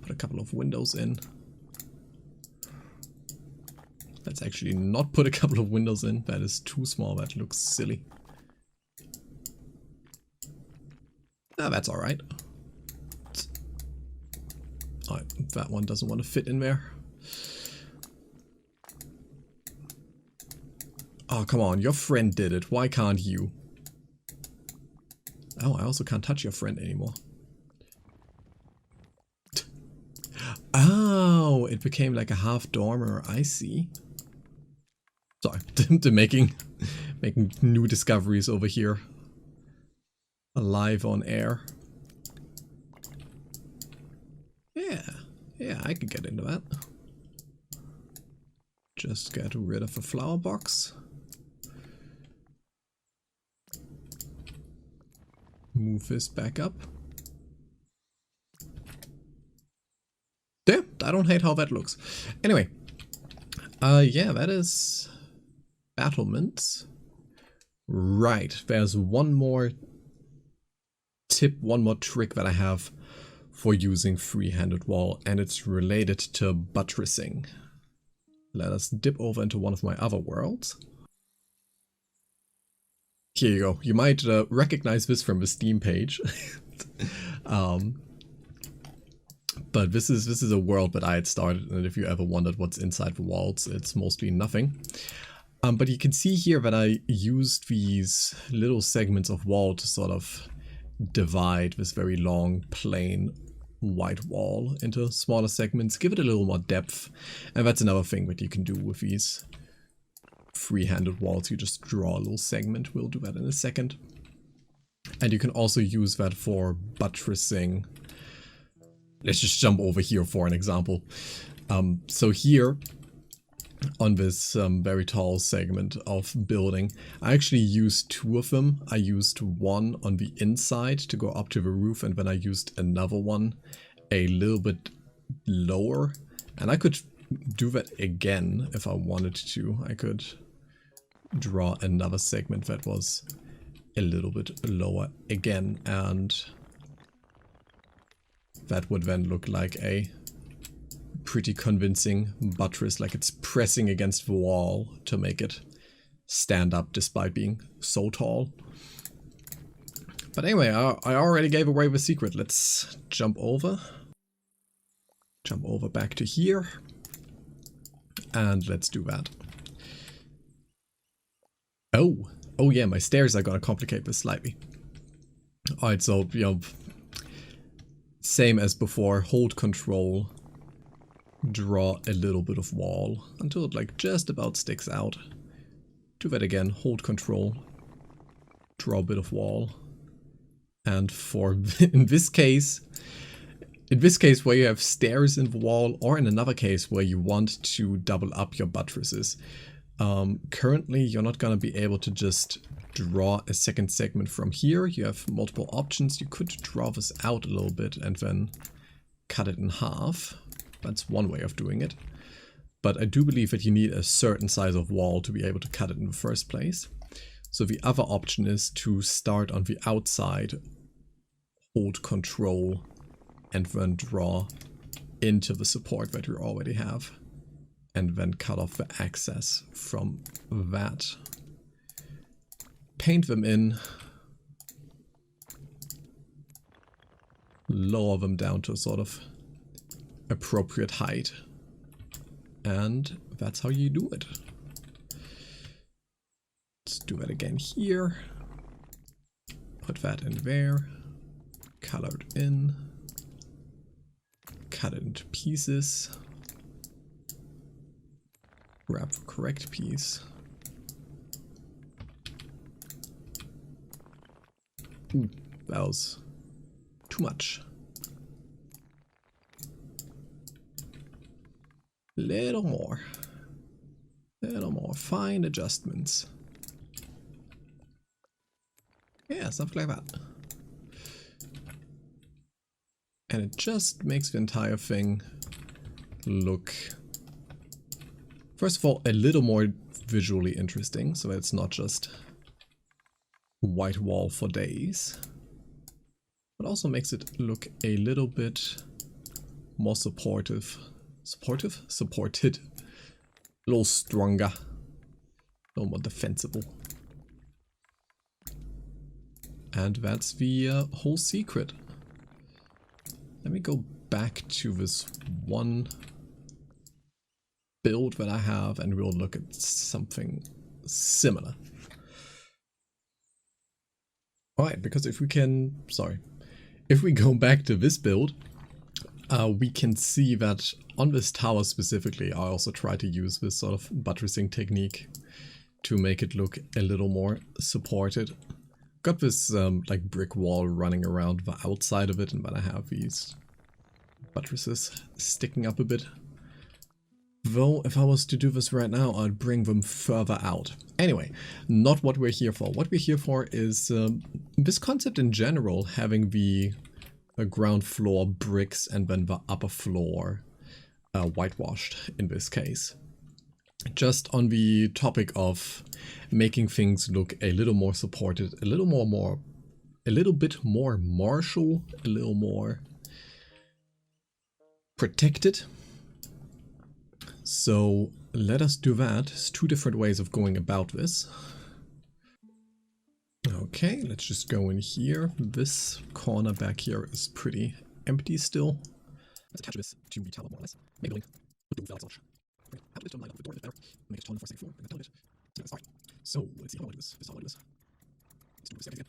put a couple of windows in. Let's actually not put a couple of windows in. That is too small. That looks silly. Ah, that's alright. That one doesn't want to fit in there. Oh, come on. Your friend did it. Why can't you? Oh, I also can't touch your friend anymore. Oh, it became like a half dormer. I see. Sorry, to making new discoveries over here. Live on air. Yeah, I could get into that. Just get rid of the flower box. Move this back up. There, I don't hate how that looks. Anyway, yeah, that is battlements. Right, there's one more tip, one more trick that I have for using three-handed wall, and it's related to buttressing. Let us dip over into one of my other worlds. Here you go. You might recognize this from the Steam page. But this is a world that I had started, and if you ever wondered what's inside the walls, it's mostly nothing. But you can see here that I used these little segments of wall to sort of divide this very long, plain white wall into smaller segments, give it a little more depth. And that's another thing that you can do with these free-handed walls. You just draw a little segment. We'll do that in a second. And you can also use that for buttressing. Let's just jump over here for an example. So here, on this very tall segment of building, I actually used two of them. I used one on the inside to go up to the roof, and then I used another one a little bit lower. And I could do that again if I wanted to. I could draw another segment that was a little bit lower again, and that would then look like a pretty convincing buttress, like it's pressing against the wall to make it stand up despite being so tall. But anyway, I already gave away the secret. Let's jump over back to here, and let's do that. Oh yeah, my stairs are gonna complicate this slightly. Alright, so, you know, same as before, hold control, draw a little bit of wall until it like just about sticks out. Do that again, hold control, draw a bit of wall. And for, in this case where you have stairs in the wall, or in another case where you want to double up your buttresses, currently you're not going to be able to just draw a second segment from here. You have multiple options. You could draw this out a little bit and then cut it in half. That's one way of doing it. but I do believe that you need a certain size of wall to be able to cut it in the first place. So the other option is to start on the outside, hold control, and then draw into the support that you already have, and then cut off the access from that. Paint them in, lower them down to a sort of appropriate height, and that's how you do it. Let's do that again here. Put that in there, color it in, cut it into pieces, grab the correct piece. Ooh, that was too much. Little more. Little more fine adjustments. Yeah, something like that. And it just makes the entire thing look, first of all, a little more visually interesting, so it's not just white wall for days, but also makes it look a little bit more supportive. Supported. A little stronger. A little more defensible. And that's the whole secret. Let me go back to this one build that I have and we'll look at something similar. Alright, because if we go back to this build, we can see that on this tower specifically, I also try to use this sort of buttressing technique to make it look a little more supported. Got this like brick wall running around the outside of it, and then I have these buttresses sticking up a bit. Though, if I was to do this right now, I'd bring them further out. Anyway, not what we're here for. What we're here for is this concept in general, having the ground floor bricks and then the upper floor whitewashed in this case. Just on the topic of making things look a little more supported, a little bit more martial, a little more protected. So let us do that. There's two different ways of going about this. Okay, let's just go in here. This corner back here is pretty empty still. Let's attach this to the tower more or less. Make a link. We'll do without okay. How do this to line up the door a bit better? Make it taller for a second floor. Bring that down a bit. So that's fine. So let's see how I do this. This is how I do this. Let's do this again.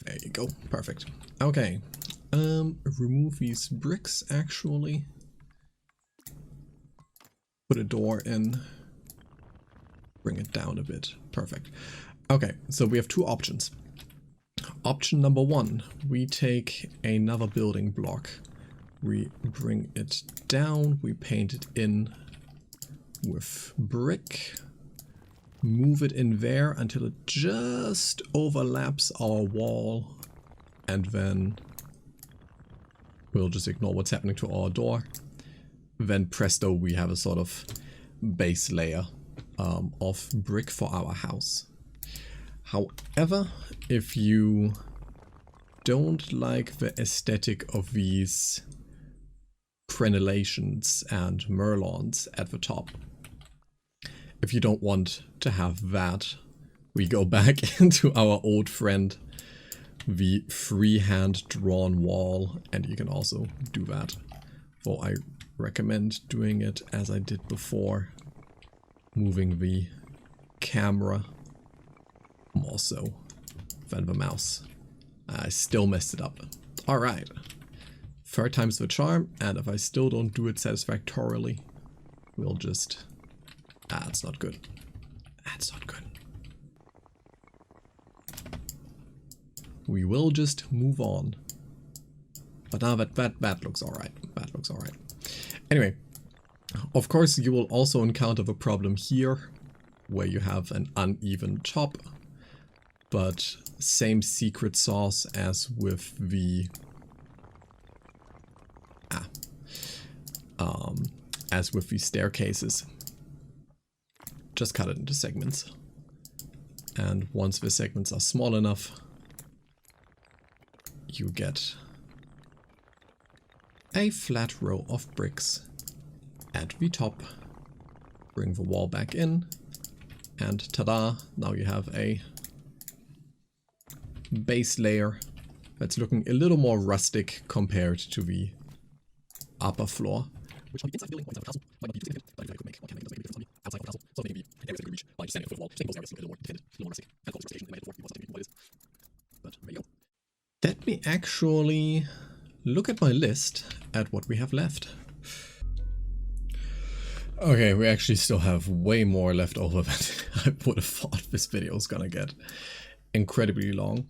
There you go. Perfect. Okay. Remove these bricks actually. Put a door in. Bring it down a bit. Perfect. Okay, so we have two options. Option number one, we take another building block. We bring it down, we paint it in with brick. Move it in there until it just overlaps our wall. And then we'll just ignore what's happening to our door. Then presto, we have a sort of base layer of brick for our house. However, if you don't like the aesthetic of these crenellations and merlons at the top, if you don't want to have that, we go back into our old friend, the freehand drawn wall, and you can also do that. Though I recommend doing it as I did before, moving the camera more so than the mouse. I still messed it up. Alright. Third time's the charm, and if I still don't do it satisfactorily, we'll just... that's not good. That's not good. We will just move on. But now that looks alright. That looks alright. Anyway, of course you will also encounter the problem here, where you have an uneven top. But same secret sauce as with the as with these staircases. Just cut it into segments. And once the segments are small enough, you get a flat row of bricks at the top. Bring the wall back in, and ta-da, now you have a base layer that's looking a little more rustic compared to the upper floor. Which on the inside building or inside the castle might not be too significant, but I could make one cannon doesn't make a difference outside of the castle, so maybe areas that you reach by just standing on the foot of the wall, making those areas look a little more defended, a little more rustic, and close to station, they might before people what it is. But there you go. Let me actually look at my list at what we have left. Okay, we actually still have way more left over than I would have thought this video was gonna get. Incredibly long.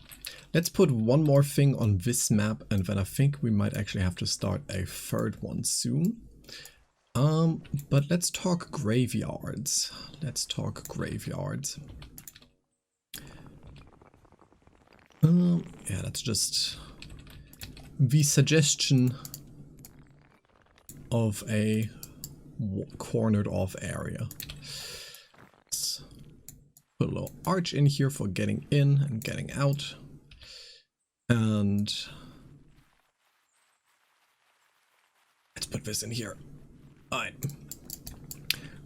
Let's put one more thing on this map, and then I think we might actually have to start a third one soon. But let's talk graveyards. Let's talk graveyards. Yeah, that's just the suggestion of a cornered off area. Let's put a little arch in here for getting in and getting out. And let's put this in here. Alright.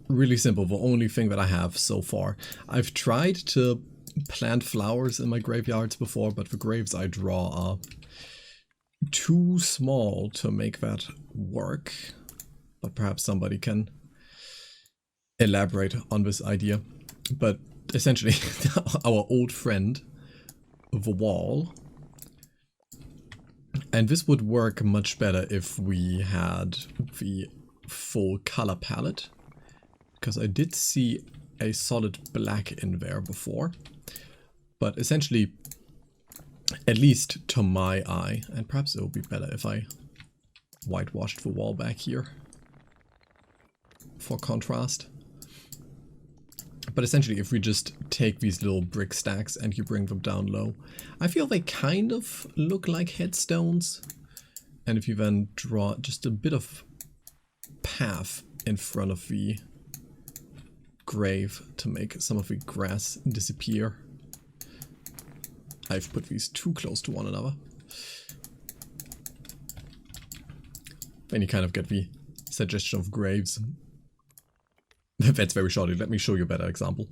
Really simple, the only thing that I have so far. I've tried to plant flowers in my graveyards before, but the graves I draw are too small to make that work. But perhaps somebody can elaborate on this idea. But essentially, our old friend, the wall. And this would work much better if we had the full color palette, because I did see a solid black in there before. But essentially, at least to my eye, and perhaps it would be better if I whitewashed the wall back here for contrast. But essentially, if we just take these little brick stacks and you bring them down low, I feel they kind of look like headstones. And if you then draw just a bit of path in front of the grave to make some of the grass disappear. I've put these too close to one another. Then you kind of get the suggestion of graves. That's very shoddy. Let me show you a better example.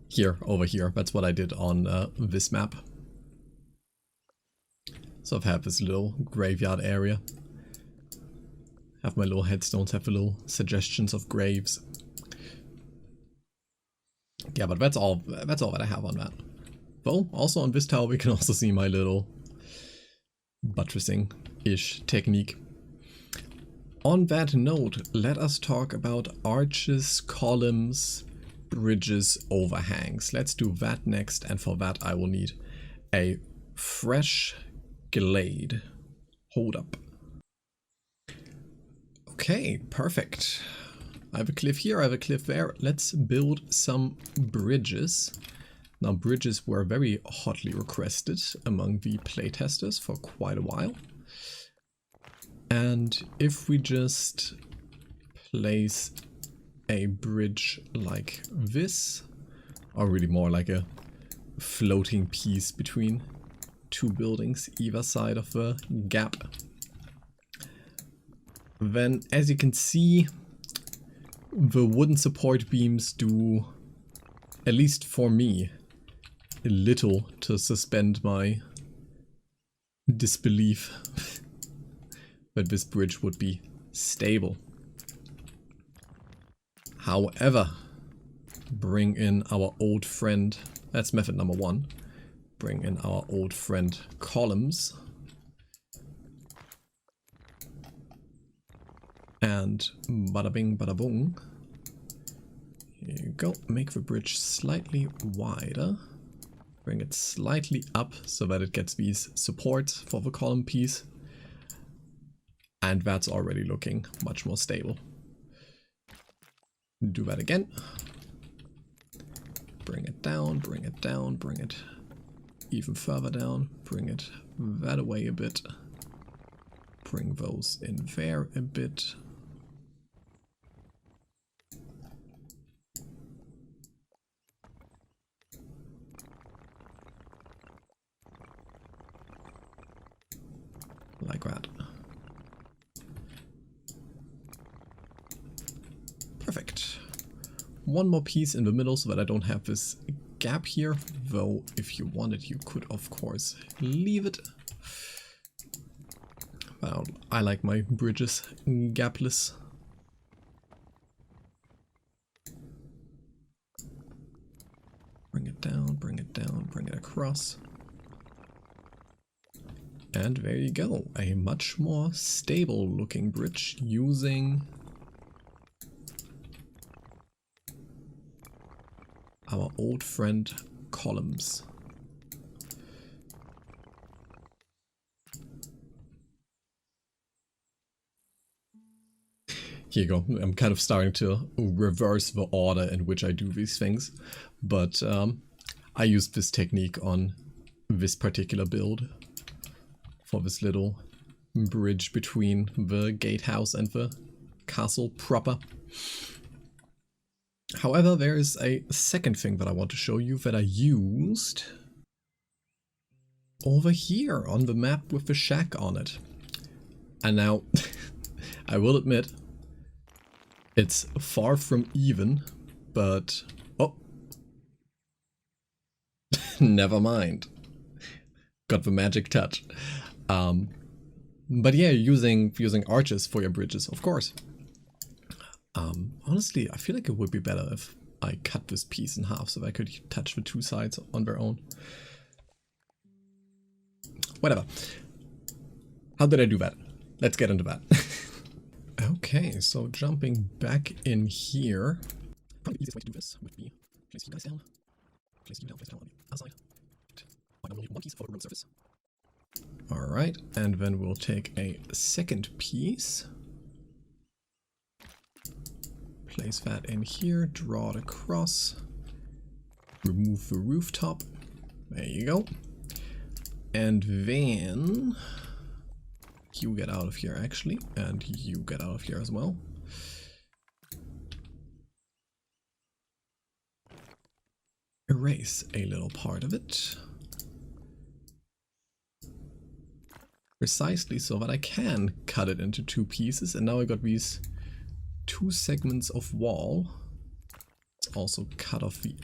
Here, over here. That's what I did on this map. So I've had this little graveyard area. Have my little headstones, have the little suggestions of graves. Yeah, but that's all that I have on that. Though, also on this tower we can also see my little buttressing-ish technique. On that note, let us talk about arches, columns, bridges, overhangs. Let's do that next, and for that I will need a fresh glade. Hold up. Okay, perfect. I have a cliff here, I have a cliff there. Let's build some bridges. Now, bridges were very hotly requested among the playtesters for quite a while. And if we just place a bridge like this, or really more like a floating piece between two buildings either side of the gap, then as you can see, the wooden support beams do, at least for me, a little to suspend my disbelief that this bridge would be stable. However, bring in our old friend, that's method number one, bring in our old friend columns. And bada bing, bada boom. Here you go. Make the bridge slightly wider. Bring it slightly up so that it gets these supports for the column piece. And that's already looking much more stable. Do that again. Bring it down, bring it down, bring it even further down. Bring it that away a bit. bring those in there a bit. Like that. Perfect. One more piece in the middle so that I don't have this gap here, though if you wanted you could of course leave it. Well, I like my bridges gapless. Bring it down, bring it down, bring it across. And there you go, a much more stable looking bridge using our old friend columns. Here you go, I'm kind of starting to reverse the order in which I do these things, but I used this technique on this particular build. For this little bridge between the gatehouse and the castle proper. However, there is a second thing that I want to show you that I used over here on the map with the shack on it. And now, I will admit, it's far from even, but... oh! Never mind. Got the magic touch. But yeah, using arches for your bridges, of course. Honestly, I feel like it would be better if I cut this piece in half so that I could touch the two sides on their own. Whatever. How did I do that? Let's get into that. Okay, so jumping back in here. Probably the easiest way to do this would be place you guys down. Place you down on the outside. But I will need one piece for the road surface. Alright, and then we'll take a second piece. Place that in here, draw it across. Remove the rooftop. There you go. And then you get out of here actually, and you get out of here as well. Erase a little part of it. Precisely so that I can cut it into two pieces, and now I got these two segments of wall. Let's also cut off the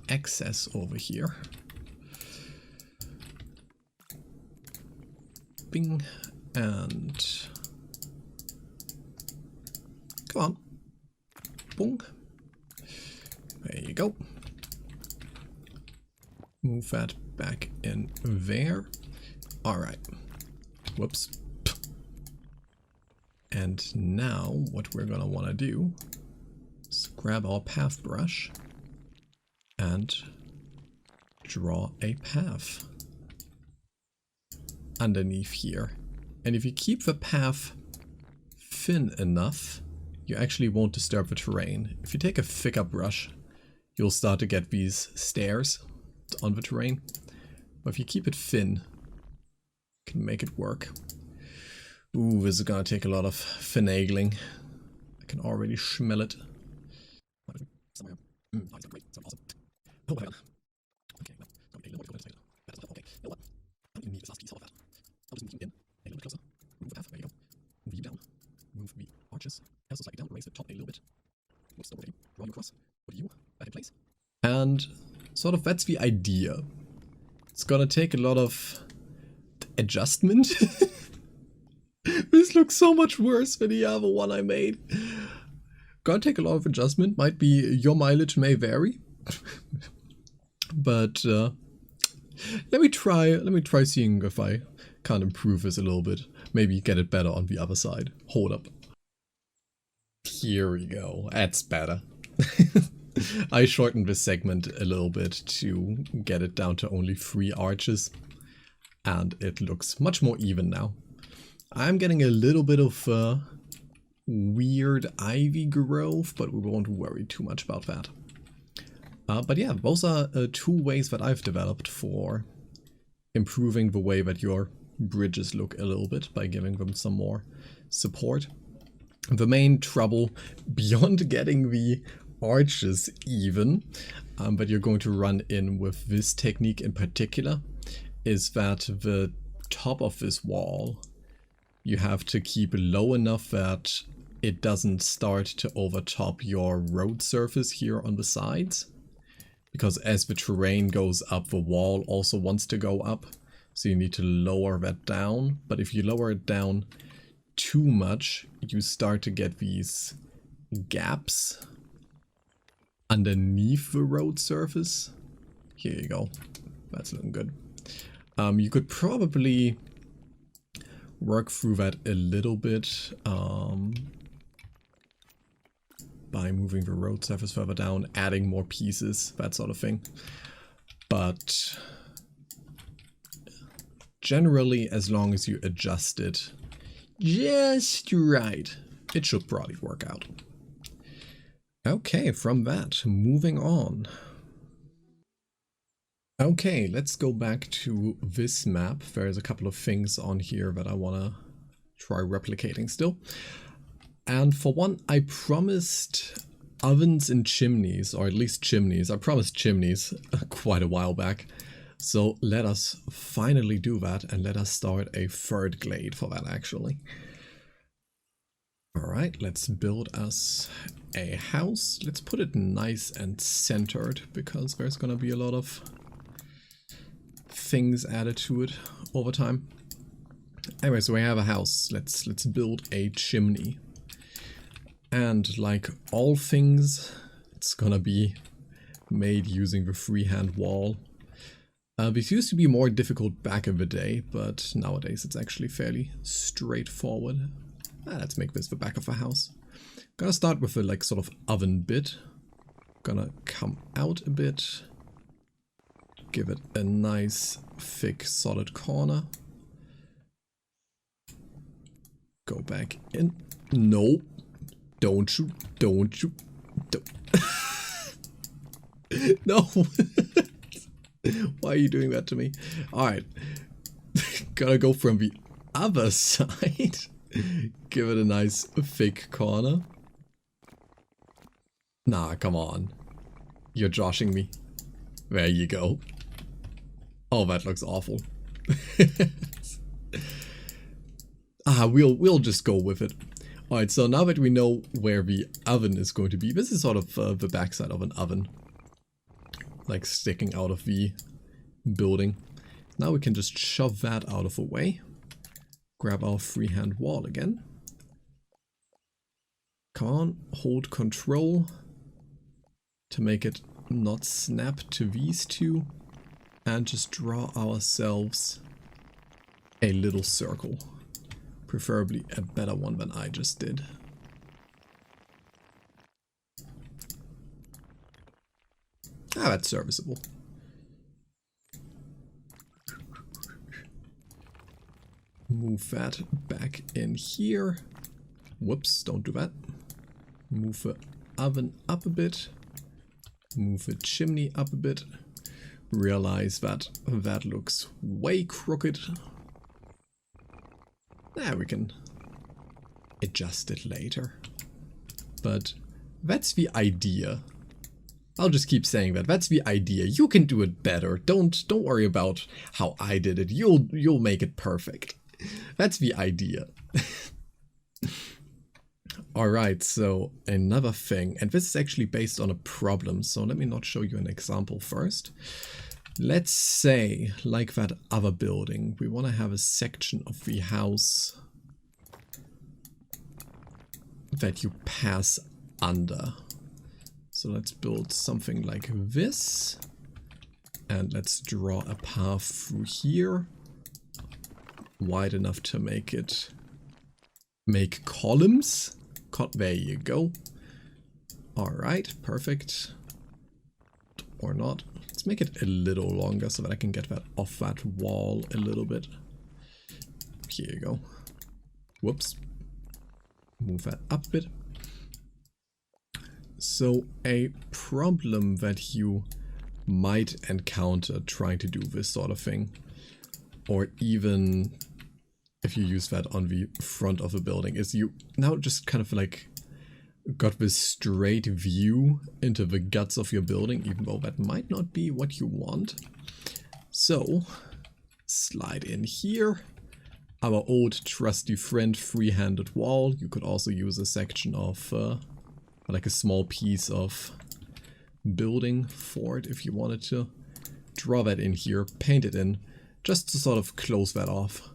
excess over here. Bing, and come on, boom. There you go. Move that back in there. All right. Whoops. And now what we're gonna want to do is grab our path brush and draw a path underneath here. And if you keep the path thin enough, you actually won't disturb the terrain. If you take a thicker brush, you'll start to get these stairs on the terrain. But if you keep it thin, can make it work. Ooh, this is gonna take a lot of finagling. I can already smell it. Somewhere. Oh, great. So awesome. Oh my god. Okay, no. Okay, a little bit okay, you know what? I don't even need this last piece, all of that. I'll just move you in a little bit closer. Move the path, there you go. Move you down. Move the arches. Also slightly down, raise the top a little bit. Whoops, okay. Draw you across. Put you back in place. And sort of that's the idea. It's gonna take a lot of adjustment. This looks so much worse than the other one I made. Gonna take a lot of adjustment. Might be your mileage may vary. But let me try seeing if I can't improve this a little bit. Maybe get it better on the other side. Hold up. Here we go. That's better. I shortened this segment a little bit to get it down to only 3 arches. And it looks much more even now. I'm getting a little bit of weird ivy growth, but we won't worry too much about that. But yeah, those are 2 ways that I've developed for improving the way that your bridges look a little bit by giving them some more support. The main trouble, beyond getting the arches even, but you're going to run in with this technique in particular, is that the top of this wall you have to keep low enough that it doesn't start to overtop your road surface here on the sides. Because as the terrain goes up, the wall also wants to go up. So you need to lower that down. But if you lower it down too much, you start to get these gaps underneath the road surface. Here you go. That's looking good. You could probably work through that a little bit by moving the road surface further down, adding more pieces, that sort of thing. But generally, as long as you adjust it just right, it should probably work out. Okay, from that, moving on. Okay, let's go back to this map. There's a couple of things on here that I want to try replicating still. And for one, I promised ovens and chimneys, or at least chimneys. I promised chimneys quite a while back. So let us finally do that, and let us start a third glade for that actually. Alright, let's build us a house. Let's put it nice and centered, because there's gonna be a lot of things added to it over time. Anyway, so we have a house. Let's build a chimney. And like all things, it's gonna be made using the freehand wall. This used to be more difficult back in the day, but nowadays it's actually fairly straightforward. Let's make this the back of the house. Gonna start with the like sort of oven bit. Gonna come out a bit. Give it a nice thick solid corner. Go back in. No. Don't you. Don't. No. Why are you doing that to me? Alright. Gotta go from the other side. Give it a nice thick corner. Nah, come on. You're joshing me. There you go. Oh, that looks awful. We'll just go with it. Alright, so now that we know where the oven is going to be, this is sort of the backside of an oven. Like sticking out of the building. Now we can just shove that out of the way. Grab our freehand wall again. Come on, hold control to make it not snap to these two. And just draw ourselves a little circle. Preferably a better one than I just did. That's serviceable. Move that back in here. Whoops, don't do that. Move the oven up a bit. Move the chimney up a bit. Realize that that looks way crooked. We can adjust it later. But that's the idea. I'll just keep saying that. That's the idea. You can do it better. Don't worry about how I did it. You'll make it perfect. That's the idea. Alright, so another thing, and this is actually based on a problem, so let me not show you an example first. Let's say, like that other building, we want to have a section of the house that you pass under. So let's build something like this, and let's draw a path through here, wide enough to make it make columns. There you go. Alright, perfect. Or not. Let's make it a little longer so that I can get that off that wall a little bit. Here you go. Whoops. Move that up a bit. So a problem that you might encounter trying to do this sort of thing or even if you use that on the front of a building, is you now just kind of like got this straight view into the guts of your building, even though that might not be what you want. So slide in here. Our old trusty friend free-handed wall. You could also use a section of like a small piece of building for it if you wanted to. Draw that in here, paint it in, just to sort of close that off.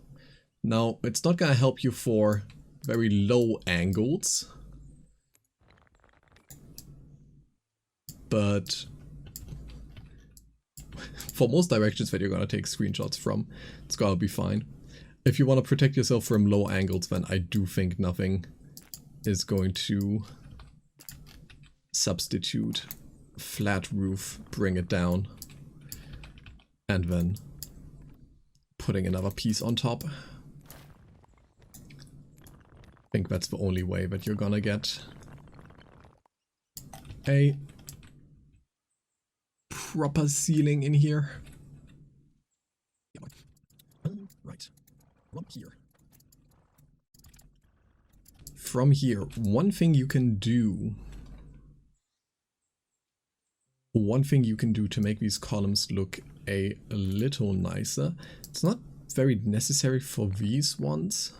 Now, it's not gonna help you for very low angles, but for most directions that you're gonna take screenshots from, it's gonna be fine. If you want to protect yourself from low angles, then I do think nothing is going to substitute flat roof, bring it down, and then putting another piece on top. I think that's the only way that you're gonna get a proper ceiling in here. Right. From here, one thing you can do to make these columns look a little nicer. It's not very necessary for these ones,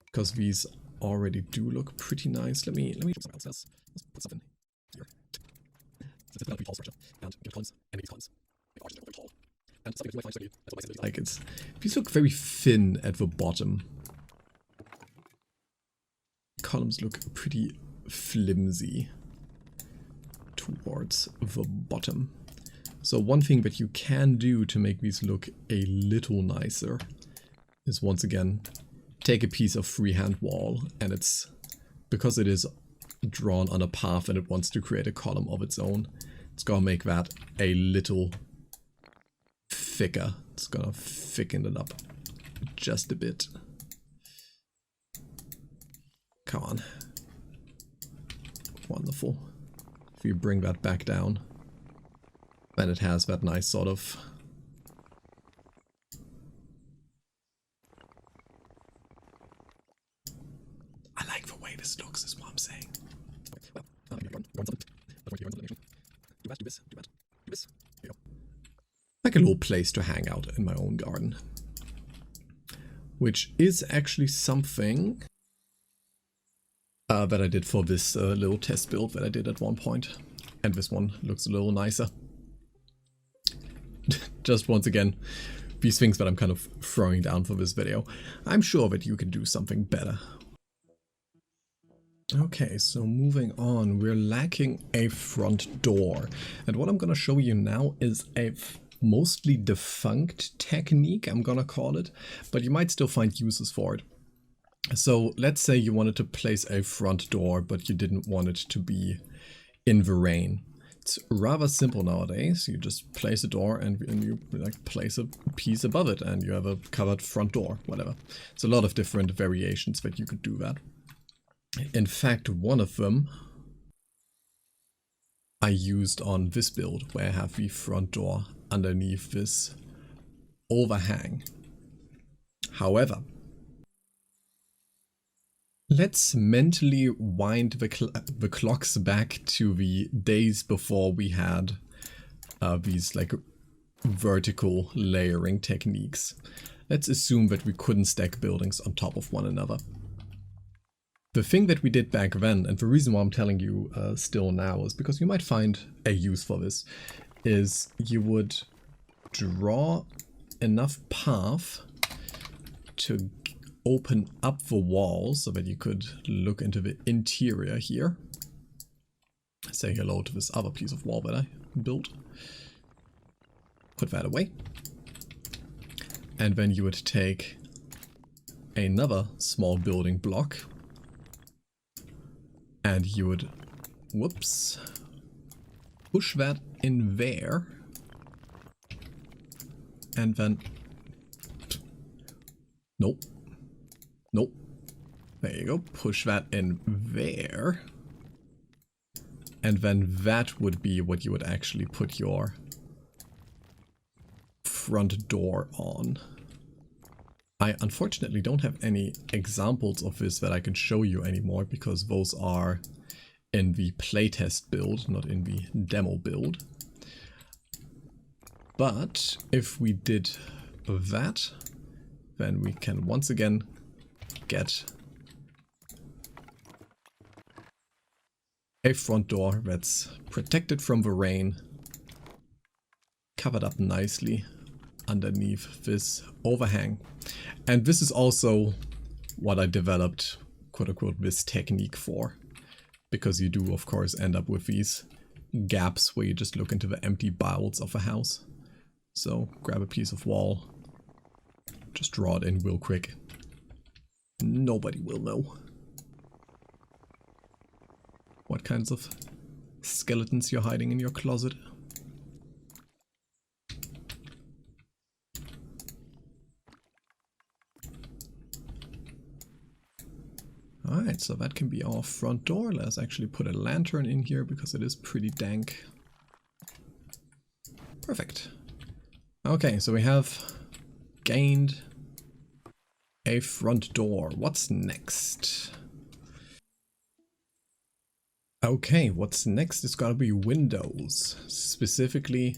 because these already do look pretty nice. Let me do something else. Let's put something here. So this is a pretty tall structure, and give columns, and these columns, they are just very tall. And something that you might find that's what I said, like it's, these look very thin at the bottom. Columns look pretty flimsy towards the bottom. So one thing that you can do to make these look a little nicer is once again take a piece of freehand wall, and it's because it is drawn on a path and it wants to create a column of its own, it's gonna make that a little thicker. It's gonna thicken it up just a bit. Come on. Wonderful. If you bring that back down, then it has that nice sort of I like the way this looks, is what I'm saying. Do this. Here you go. Like a little place to hang out in my own garden. Which is actually something that I did for this little test build that I did at one point. And this one looks a little nicer. Just once again, these things that I'm kind of throwing down for this video. I'm sure that you can do something better. Okay, so moving on, we're lacking a front door. And what I'm going to show you now is a mostly defunct technique, I'm going to call it, but you might still find uses for it. So let's say you wanted to place a front door, but you didn't want it to be in the rain. It's rather simple nowadays. You just place a door and you like place a piece above it and you have a covered front door, whatever. It's a lot of different variations that you could do that. In fact, one of them I used on this build, where I have the front door underneath this overhang. However, let's mentally wind the clocks back to the days before we had these like vertical layering techniques. Let's assume that we couldn't stack buildings on top of one another. The thing that we did back then, and the reason why I'm telling you still now, is because you might find a use for this, is you would draw enough path to open up the wall so that you could look into the interior here. Say hello to this other piece of wall that I built. Put that away. And then you would take another small building block and you would, whoops, push that in there, and then, nope, there you go, push that in there, and then that would be what you would actually put your front door on. I unfortunately don't have any examples of this that I can show you anymore because those are in the playtest build, not in the demo build. But if we did that, then we can once again get a front door that's protected from the rain, covered up nicely underneath this overhang. And this is also what I developed, quote unquote, this technique for. Because you do, of course, end up with these gaps where you just look into the empty bowels of a house. So grab a piece of wall, just draw it in real quick. Nobody will know what kinds of skeletons you're hiding in your closet. Alright, so that can be our front door. Let's actually put a lantern in here because it is pretty dank. Perfect. Okay, so we have gained a front door. What's next? Okay, what's next is gotta be windows. Specifically,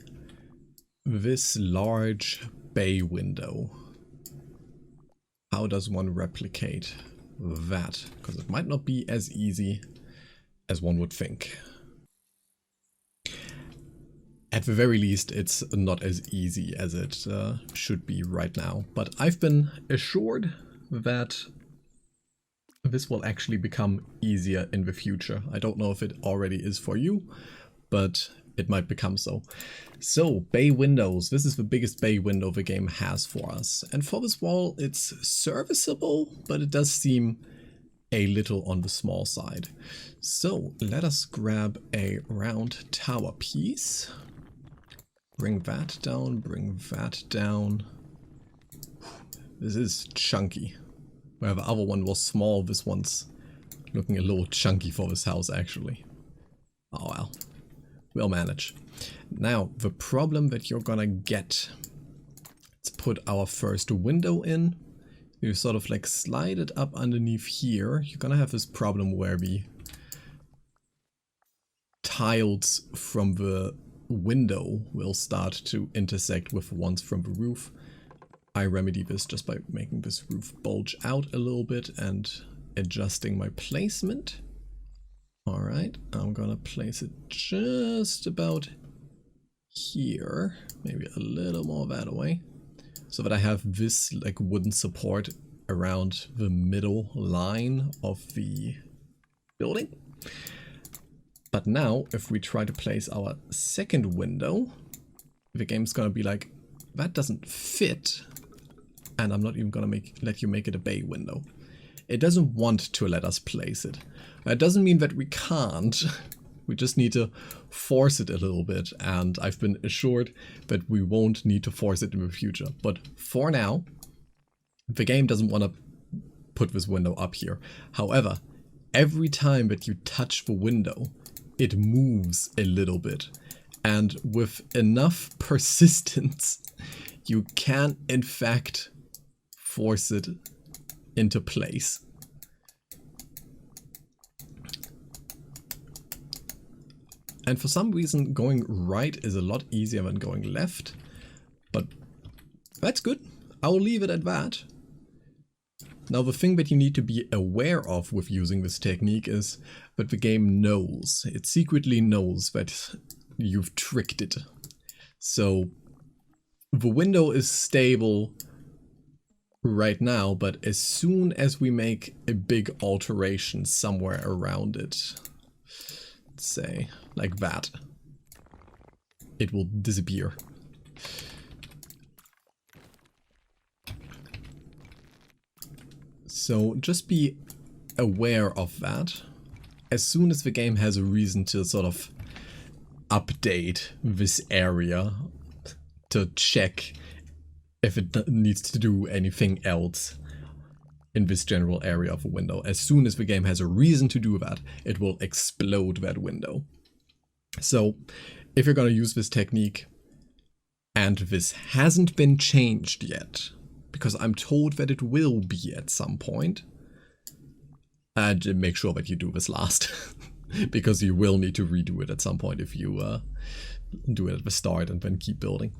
this large bay window. How does one replicate that? Because it might not be as easy as one would think. At the very least, it's not as easy as it should be right now. But I've been assured that this will actually become easier in the future. I don't know if it already is for you, but it might become so. So, bay windows. This is the biggest bay window the game has for us. And for this wall, it's serviceable, but it does seem a little on the small side. So, let us grab a round tower piece. Bring that down, bring that down. This is chunky. Where the other one was small, this one's looking a little chunky for this house, actually. Oh well. We'll manage. Now, the problem that you're gonna get. Let's put our first window in. You sort of like slide it up underneath here. You're gonna have this problem where the tiles from the window will start to intersect with the ones from the roof. I remedy this just by making this roof bulge out a little bit and adjusting my placement. Alright, I'm gonna place it just about here, maybe a little more that way, so that I have this like wooden support around the middle line of the building. But now, if we try to place our second window, the game's gonna be like, that doesn't fit, and I'm not even gonna let you make it a bay window. It doesn't want to let us place it. That doesn't mean that we can't. We just need to force it a little bit, and I've been assured that we won't need to force it in the future. But for now, the game doesn't want to put this window up here. However, every time that you touch the window, it moves a little bit. And with enough persistence, you can in fact force it into place. And for some reason, going right is a lot easier than going left, but that's good. I'll leave it at that. Now, the thing that you need to be aware of with using this technique is that the game knows. It secretly knows that you've tricked it. So the window is stable right now, but as soon as we make a big alteration somewhere around it, let's say like that, it will disappear. So just be aware of that. As soon as the game has a reason to sort of update this area to check if it needs to do anything else in this general area of a window, as soon as the game has a reason to do that, it will explode that window. So if you're going to use this technique and this hasn't been changed yet, because I'm told that it will be at some point. And make sure that you do this last, because you will need to redo it at some point if you do it at the start and then keep building.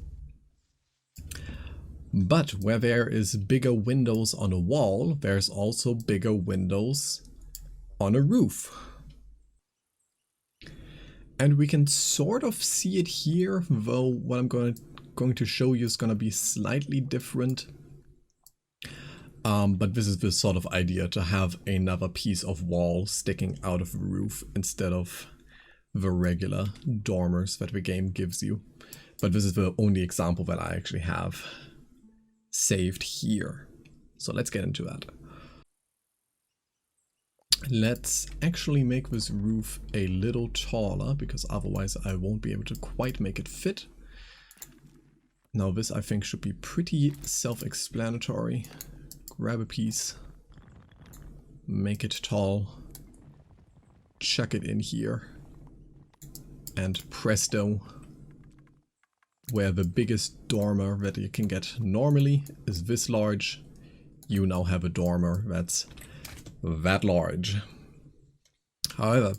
But where there is bigger windows on a wall, there's also bigger windows on a roof. And we can sort of see it here, though what I'm going to show you is going to be slightly different. But this is the sort of idea, to have another piece of wall sticking out of the roof instead of the regular dormers that the game gives you. But this is the only example that I actually have saved here. So let's get into that. Let's actually make this roof a little taller, because otherwise I won't be able to quite make it fit. Now this I think should be pretty self-explanatory. Grab a piece, make it tall, chuck it in here, and presto, where the biggest dormer that you can get normally is this large, you now have a dormer that's that large. However,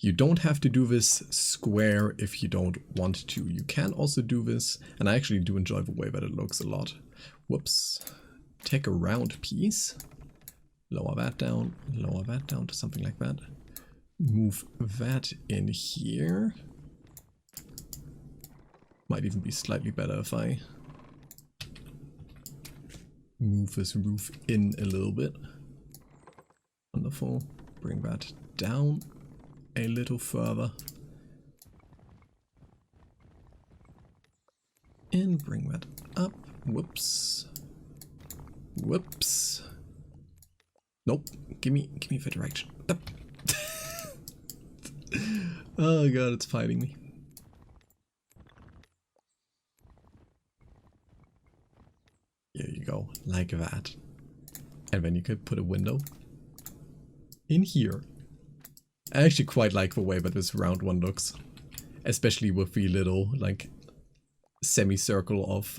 you don't have to do this square if you don't want to. You can also do this, and I actually do enjoy the way that it looks a lot. Whoops. Take a round piece, lower that down to something like that. Move that in here. Might even be slightly better if I move this roof in a little bit. Wonderful. Bring that down a little further. And bring that up. Whoops. Whoops. Nope. Give me the direction. Up. Oh god, it's fighting me. Here you go, like that. And then you could put a window in here. I actually quite like the way that this round one looks. Especially with the little, like, semicircle of,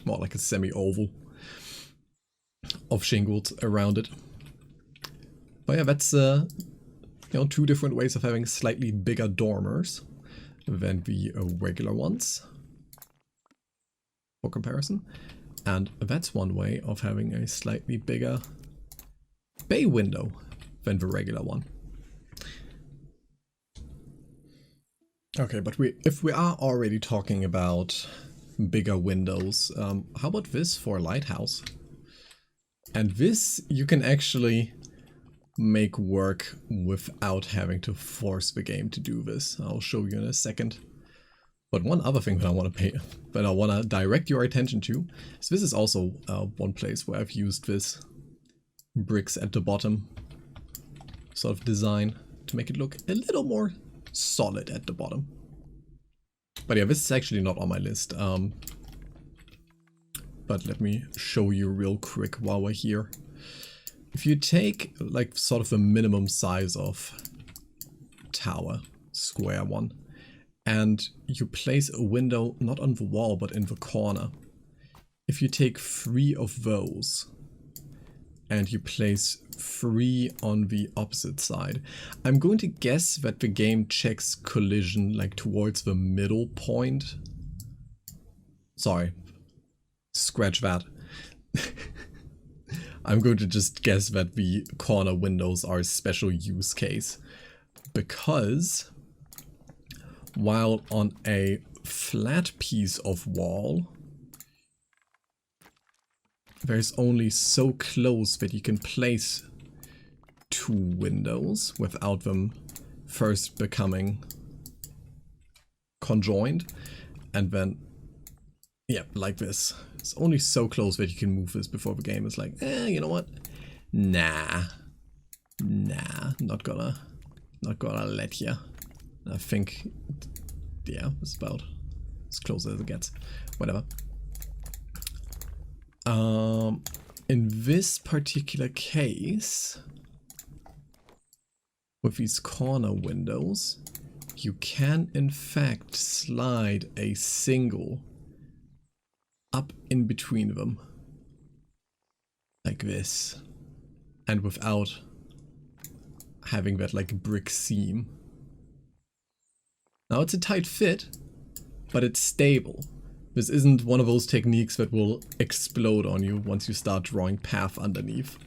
more like a semi-oval of shingles around it. But yeah, that's, you know, two different ways of having slightly bigger dormers than the regular ones, for comparison. And that's one way of having a slightly bigger bay window than the regular one. Okay, but if we are already talking about bigger windows, how about this for a lighthouse? And this you can actually make work without having to force the game to do this. I'll show you in a second. But one other thing that I want to direct your attention to is this is also one place where I've used this bricks at the bottom sort of design to make it look a little more solid at the bottom. But yeah, this is actually not on my list. But let me show you real quick while we're here. If you take like sort of the minimum size of tower, square one, and you place a window not on the wall but in the corner. If you take 3 of those and you place 3 on the opposite side, I'm going to guess that the game checks collision like towards the middle point. Sorry, scratch that. I'm going to just guess that the corner windows are a special use case, because while on a flat piece of wall, there's only so close that you can place 2 windows without them first becoming conjoined, and then, yeah, like this. It's only so close that you can move this before the game is like, you know what? Nah, not gonna let ya. I think, yeah, it's about as close as it gets. Whatever. In this particular case, with these corner windows, you can in fact slide a single up in between them. Like this. And without having that like brick seam. Now it's a tight fit, but it's stable. This isn't one of those techniques that will explode on you once you start drawing path underneath.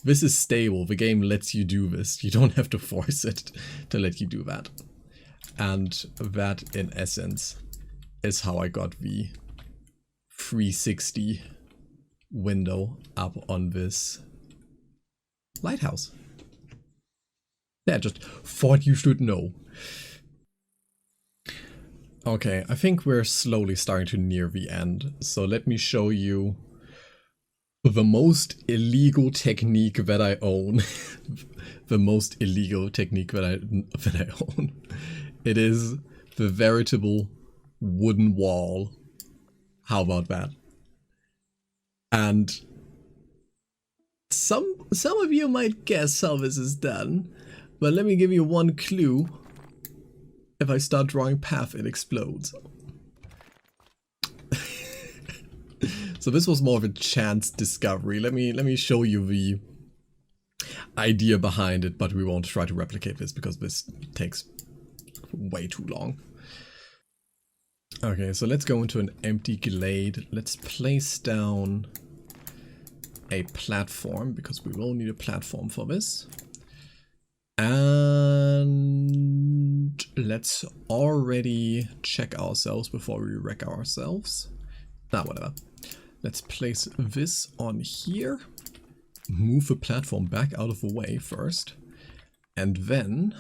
This is stable. The game lets you do this. You don't have to force it to let you do that. And that, in essence, is how I got the 360 window up on this lighthouse. Yeah, just thought you should know. Okay, I think we're slowly starting to near the end, so let me show you the most illegal technique that I own. The most illegal technique that I own. It is the veritable wooden wall. How about that? And some of you might guess how this is done, but let me give you one clue. If I start drawing path, it explodes. So this was more of a chance discovery. Let me show you the idea behind it, but we won't try to replicate this because this takes way too long. Okay, so let's go into an empty glade. Let's place down a platform because we will need a platform for this. And let's already check ourselves before we wreck ourselves. Nah, whatever. Let's place this on here. Move the platform back out of the way first. And then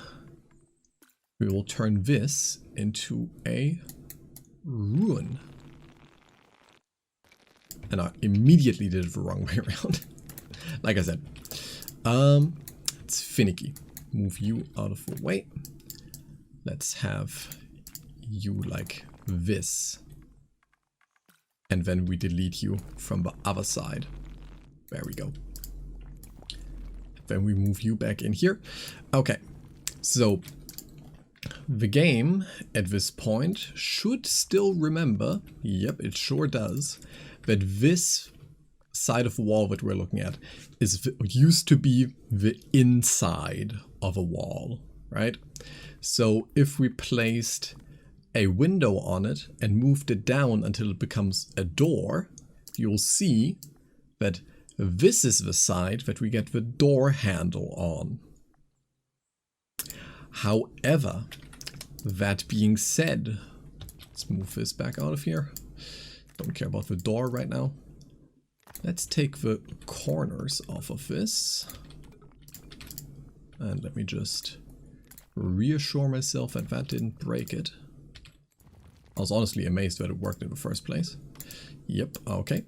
we will turn this into a ruin. And I immediately did it the wrong way around. Like I said. It's finicky. Move you out of the way. Let's have you like this. And then we delete you from the other side. There we go. Then we move you back in here. Okay, so the game at this point should still remember, yep, it sure does, that this side of the wall that we're looking at used to be the inside of a wall, right? So if we placed a window on it and moved it down until it becomes a door, you'll see that this is the side that we get the door handle on. However, that being said, let's move this back out of here. Don't care about the door right now. Let's take the corners off of this. And let me just reassure myself that that didn't break it. I was honestly amazed that it worked in the first place. Yep, okay.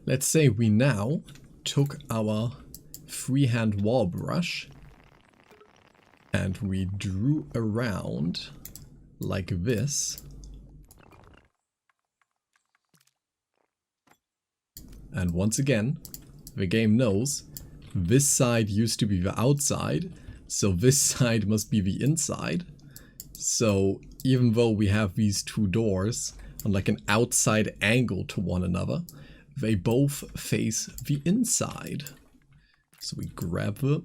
Let's say we now took our freehand wall brush and we drew around like this. And once again, the game knows this side used to be the outside, so this side must be the inside. So even though we have these two doors on like an outside angle to one another, they both face the inside. So we grab the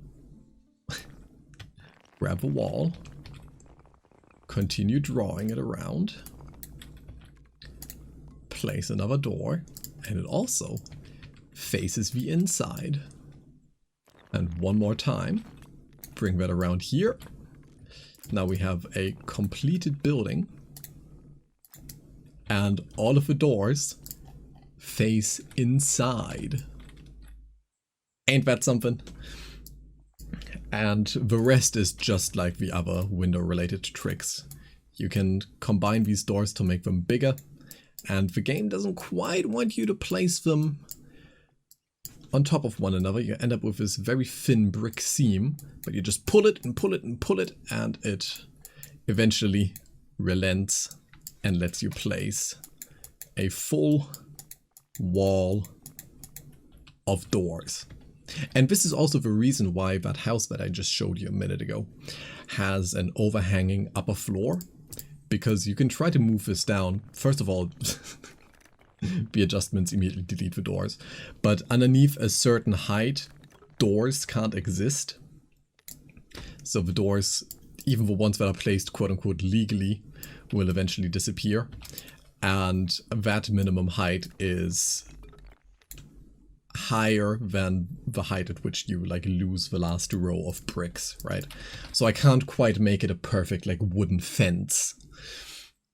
wall, continue drawing it around, place another door, and it also faces the inside. And one more time, bring that around here. Now we have a completed building, and all of the doors face inside. Ain't that something? And the rest is just like the other window related tricks. You can combine these doors to make them bigger, and the game doesn't quite want you to place them on top of one another. You end up with this very thin brick seam, but you just pull it and pull it and pull it, and it eventually relents and lets you place a full wall of doors. And this is also the reason why that house that I just showed you a minute ago has an overhanging upper floor, because you can try to move this down. First of all, the adjustments immediately delete the doors. But underneath a certain height, doors can't exist. So the doors, even the ones that are placed quote-unquote legally, will eventually disappear. And that minimum height is higher than the height at which you like lose the last row of bricks, right? So I can't quite make it a perfect like wooden fence.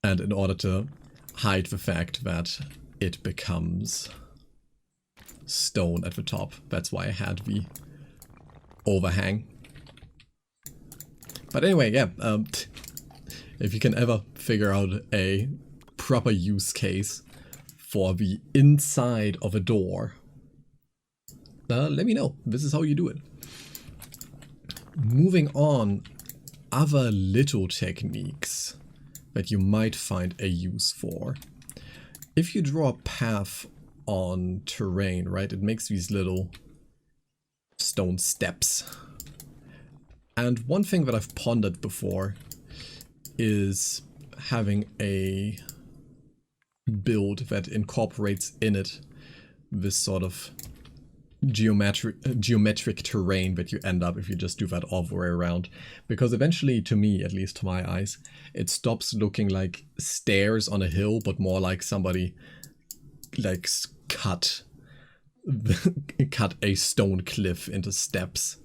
And in order to hide the fact that it becomes stone at the top, that's why I had the overhang. But anyway, yeah, if you can ever figure out a proper use case for the inside of a door, let me know. This is how you do it. Moving on, other little techniques that you might find a use for. If you draw a path on terrain, right, it makes these little stone steps. And one thing that I've pondered before is having a build that incorporates in it this sort of geometric terrain that you end up if you just do that all the way around. Because eventually, to me, at least to my eyes, it stops looking like stairs on a hill, but more like somebody like cut a stone cliff into steps.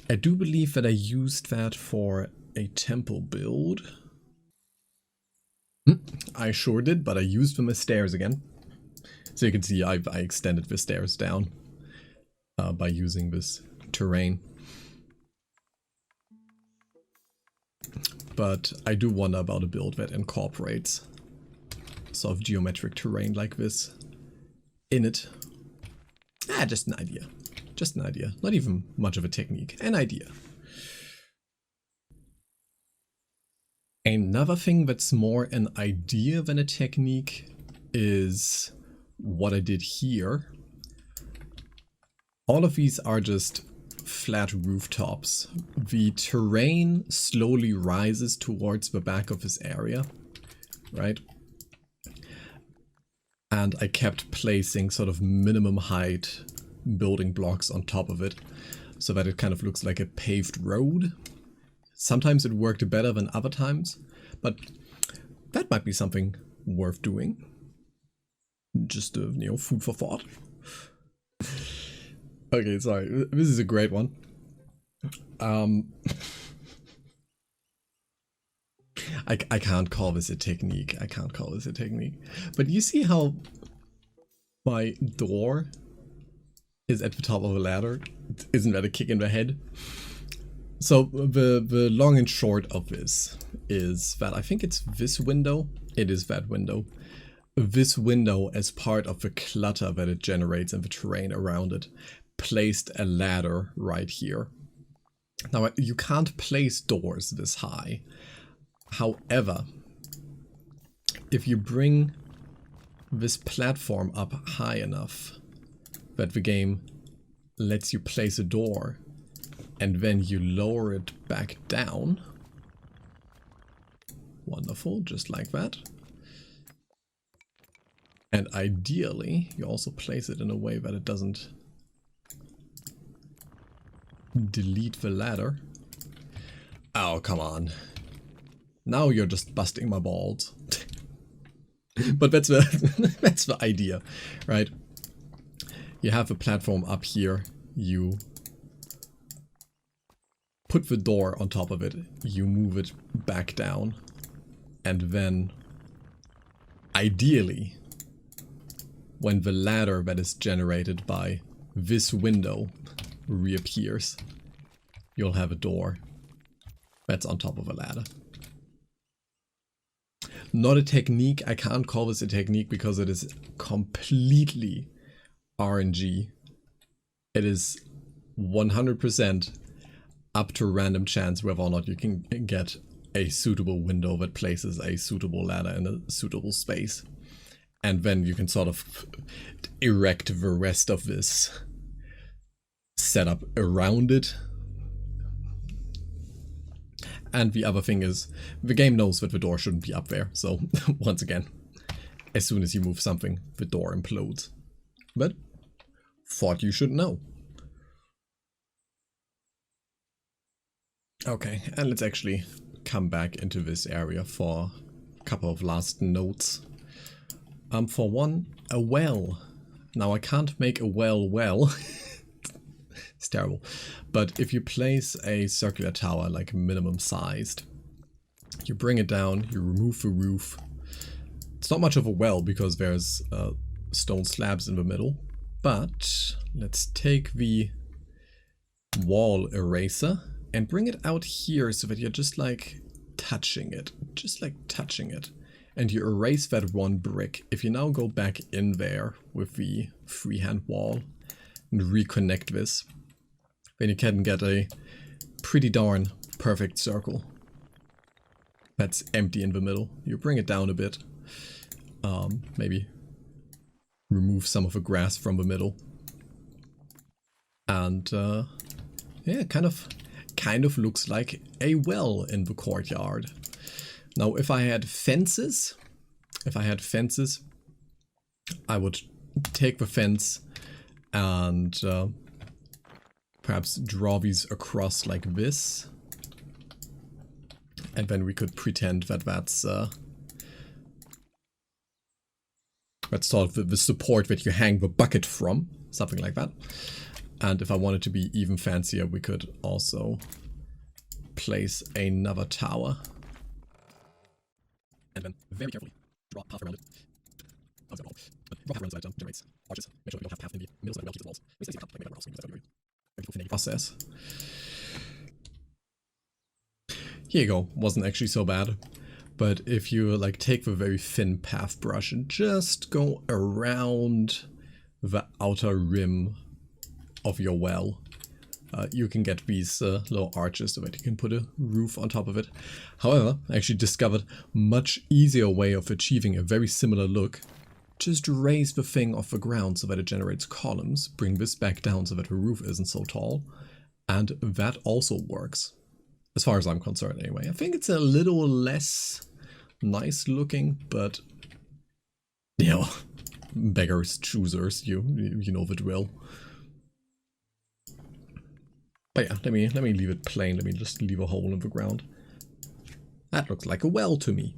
I do believe that I used that for a temple build. I sure did, but I used them as stairs again. So you can see I extended the stairs down by using this terrain. But I do wonder about a build that incorporates sort of geometric terrain like this in it. Just an idea. Just an idea. Not even much of a technique. An idea. Another thing that's more an idea than a technique is what I did here. All of these are just flat rooftops. The terrain slowly rises towards the back of this area, right? And I kept placing sort of minimum height building blocks on top of it so that it kind of looks like a paved road. Sometimes it worked better than other times, but that might be something worth doing. Just, you know, food for thought. Okay, sorry. This is a great one. I can't call this a technique. I can't call this a technique. But you see how my door is at the top of a ladder? Isn't that a kick in the head? So the long and short of this is that I think it's this window. It is that window. This window, as part of the clutter that it generates and the terrain around it, placed a ladder right here. Now, you can't place doors this high. However, if you bring this platform up high enough that the game lets you place a door, and then you lower it back down. Wonderful, just like that. And ideally, you also place it in a way that it doesn't delete the ladder. Oh, come on. Now you're just busting my balls. But that's the, that's the idea, right? You have a platform up here, you put the door on top of it, you move it back down, and then, ideally, when the ladder that is generated by this window reappears, you'll have a door that's on top of a ladder. Not a technique. I can't call this a technique because it is completely RNG. It is 100% up to random chance whether or not you can get a suitable window that places a suitable ladder in a suitable space. And then you can sort of erect the rest of this setup around it. And the other thing is, the game knows that the door shouldn't be up there. So, once again, as soon as you move something, the door implodes. But thought you should know. Okay, and let's actually come back into this area for a couple of last notes. For one, a well. Now I can't make a well. It's terrible. But if you place a circular tower, like minimum sized, you bring it down, you remove the roof. It's not much of a well because there's stone slabs in the middle. But let's take the wall eraser and bring it out here so that you're just like touching it. Just like touching it. And you erase that one brick. If you now go back in there with the freehand wall and reconnect this, then you can get a pretty darn perfect circle that's empty in the middle. You bring it down a bit. Maybe remove some of the grass from the middle. And yeah, kind of looks like a well in the courtyard. Now, if I had fences, I would take the fence and perhaps draw these across like this. And then we could pretend that that's sort of the support that you hang the bucket from, something like that. And if I wanted to be even fancier, we could also place another tower. And then very carefully draw a path around it. But draw a path around it that generates arches. Make sure you don't have path in the middle so that it well keeps the walls. Maybe see a cut, like maybe else, that's very good. Process. Here you go. Wasn't actually so bad. But if you like take the very thin path brush and just go around the outer rim of your well, you can get these little arches so that you can put a roof on top of it. However, I actually discovered a much easier way of achieving a very similar look. Just raise the thing off the ground so that it generates columns, bring this back down so that the roof isn't so tall, and that also works. As far as I'm concerned anyway. I think it's a little less nice looking, but you know, beggars choosers, you know the drill. But yeah, let me leave it plain. Let me just leave a hole in the ground. That looks like a well to me.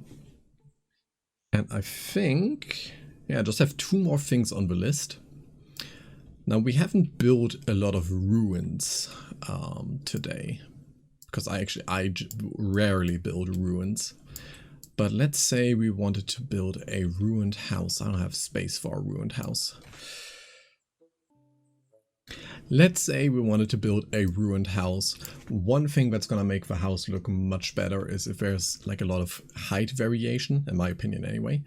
And I think, yeah, I just have 2 more things on the list. Now we haven't built a lot of ruins today, because I rarely build ruins. But let's say we wanted to build a ruined house. I don't have space for a ruined house. Let's say we wanted to build a ruined house. One thing that's gonna make the house look much better is if there's like a lot of height variation, in my opinion anyway,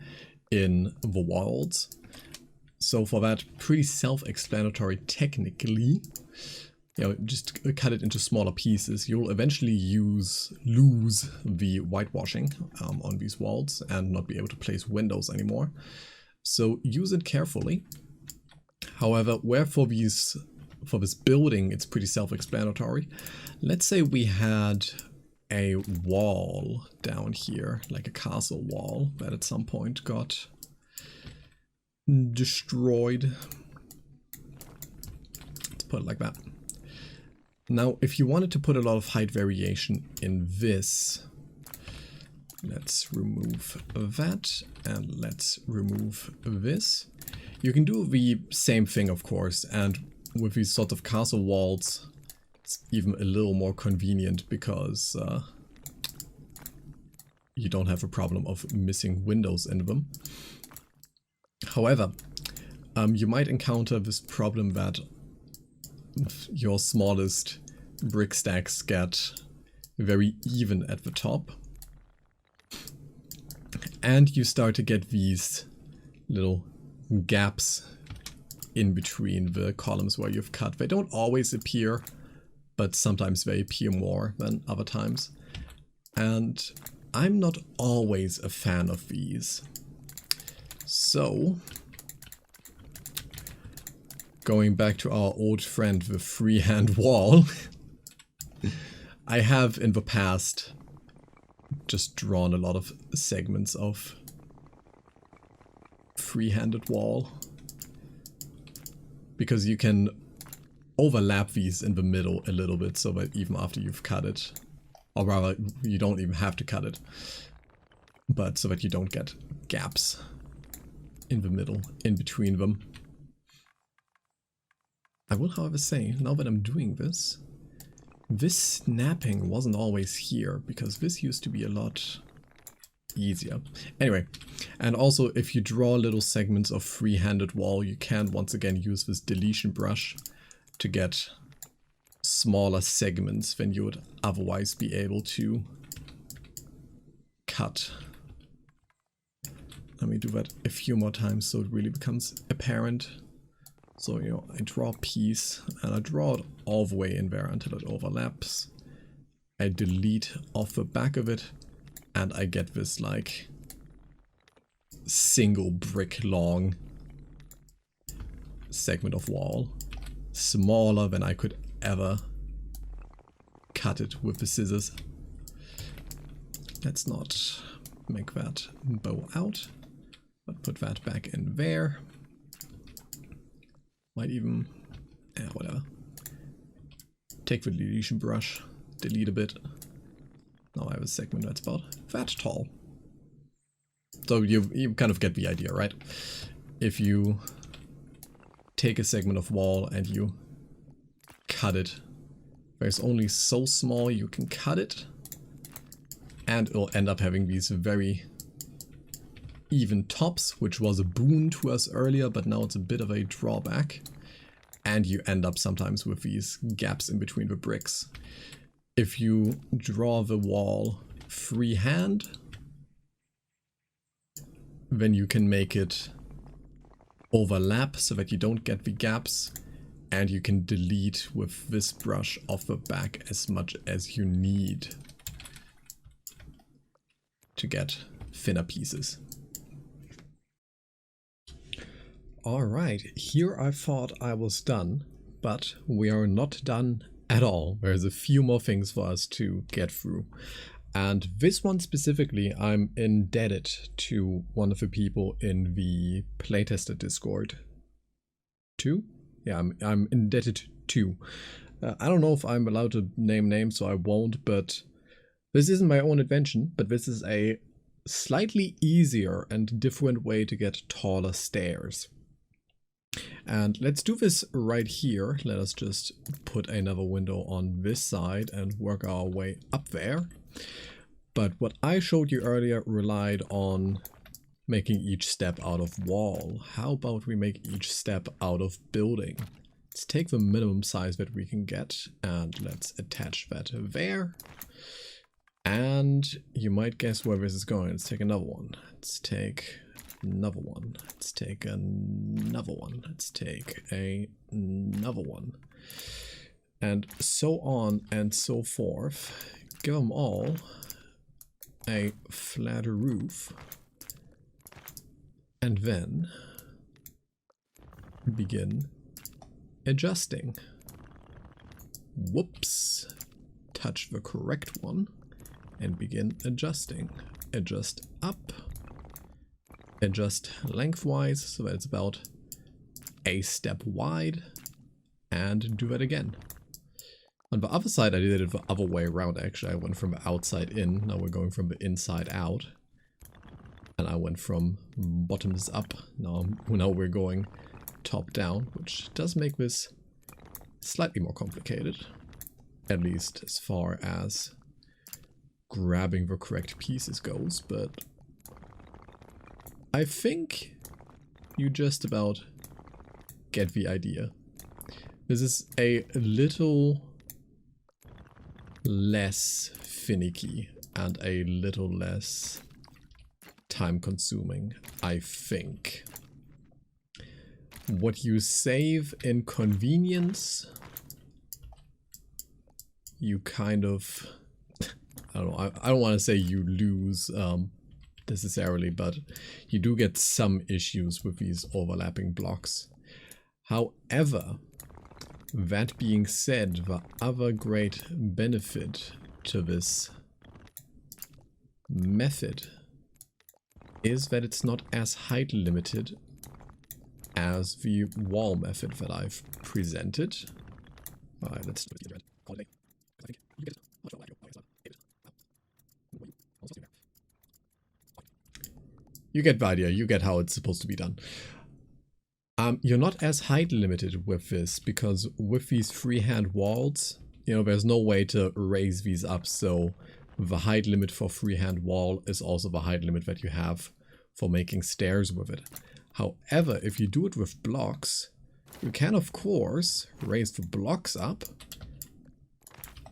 in the walls. So for that, pretty self-explanatory technically. You know, just cut it into smaller pieces. You'll eventually lose the whitewashing on these walls and not be able to place windows anymore. So use it carefully. However, for this building, it's pretty self-explanatory. Let's say we had a wall down here, like a castle wall that at some point got destroyed. Let's put it like that. Now, if you wanted to put a lot of height variation in this, let's remove that and let's remove this. You can do the same thing, of course, and with these sort of castle walls, it's even a little more convenient because you don't have a problem of missing windows in them. However, you might encounter this problem that your smallest brick stacks get very even at the top. And you start to get these little gaps in between the columns where you've cut. They don't always appear, but sometimes they appear more than other times. And I'm not always a fan of these. So, going back to our old friend, the freehand wall, I have in the past just drawn a lot of segments of free-handed wall, because you can overlap these in the middle a little bit so that even after you've cut it, or rather you don't even have to cut it, but so that you don't get gaps in the middle, in between them. I will however say, now that I'm doing this, this snapping wasn't always here, because this used to be a lot easier. Anyway, and also if you draw little segments of free-handed wall, you can once again use this deletion brush to get smaller segments than you would otherwise be able to cut. Let me do that a few more times so it really becomes apparent. So, you know, I draw a piece and I draw it all the way in there until it overlaps. I delete off the back of it and I get this like single brick long segment of wall. Smaller than I could ever cut it with the scissors. Let's not make that bow out, but put that back in there. Might even, whatever. Take the deletion brush, delete a bit. Now I have a segment that's about that tall. So you kind of get the idea, right? If you take a segment of wall and you cut it, there's only so small you can cut it, and it'll end up having these very even tops, which was a boon to us earlier, but now it's a bit of a drawback. And you end up sometimes with these gaps in between the bricks. If you draw the wall freehand, then you can make it overlap so that you don't get the gaps, and you can delete with this brush off the back as much as you need to get thinner pieces. Alright, here I thought I was done, but we are not done at all. There's a few more things for us to get through. And this one specifically, I'm indebted to one of the people in the Playtester Discord. Two? Yeah, I'm indebted to. I don't know if I'm allowed to name names, so I won't, but this isn't my own invention, but this is a slightly easier and different way to get taller stairs. And let's do this right here. Let us just put another window on this side and work our way up there. But what I showed you earlier relied on making each step out of wall. How about we make each step out of building? Let's take the minimum size that we can get and let's attach that there. And you might guess where this is going. Let's take another one. Let's take another one. Let's take another one. Let's take another one. And so on and so forth. Give them all a flat roof. And then begin adjusting. Whoops. Touch the correct one and begin adjusting. Adjust up. Adjust lengthwise so that it's about a step wide, and do that again. On the other side I did it the other way around actually. I went from the outside in, now we're going from the inside out. And I went from bottoms up, now we're going top down, which does make this slightly more complicated. At least as far as grabbing the correct pieces goes, but I think you just about get the idea. This is a little less finicky and a little less time consuming, I think. What you save in convenience, you kind of, I don't know, I don't want to say you lose necessarily, but you do get some issues with these overlapping blocks. However, that being said, the other great benefit to this method is that it's not as height limited as the wall method that I've presented. Alright, let's do it. You get the idea, you get how it's supposed to be done. You're not as height limited with this, because with these freehand walls, you know, there's no way to raise these up, so the height limit for freehand wall is also the height limit that you have for making stairs with it. However, if you do it with blocks, you can of course raise the blocks up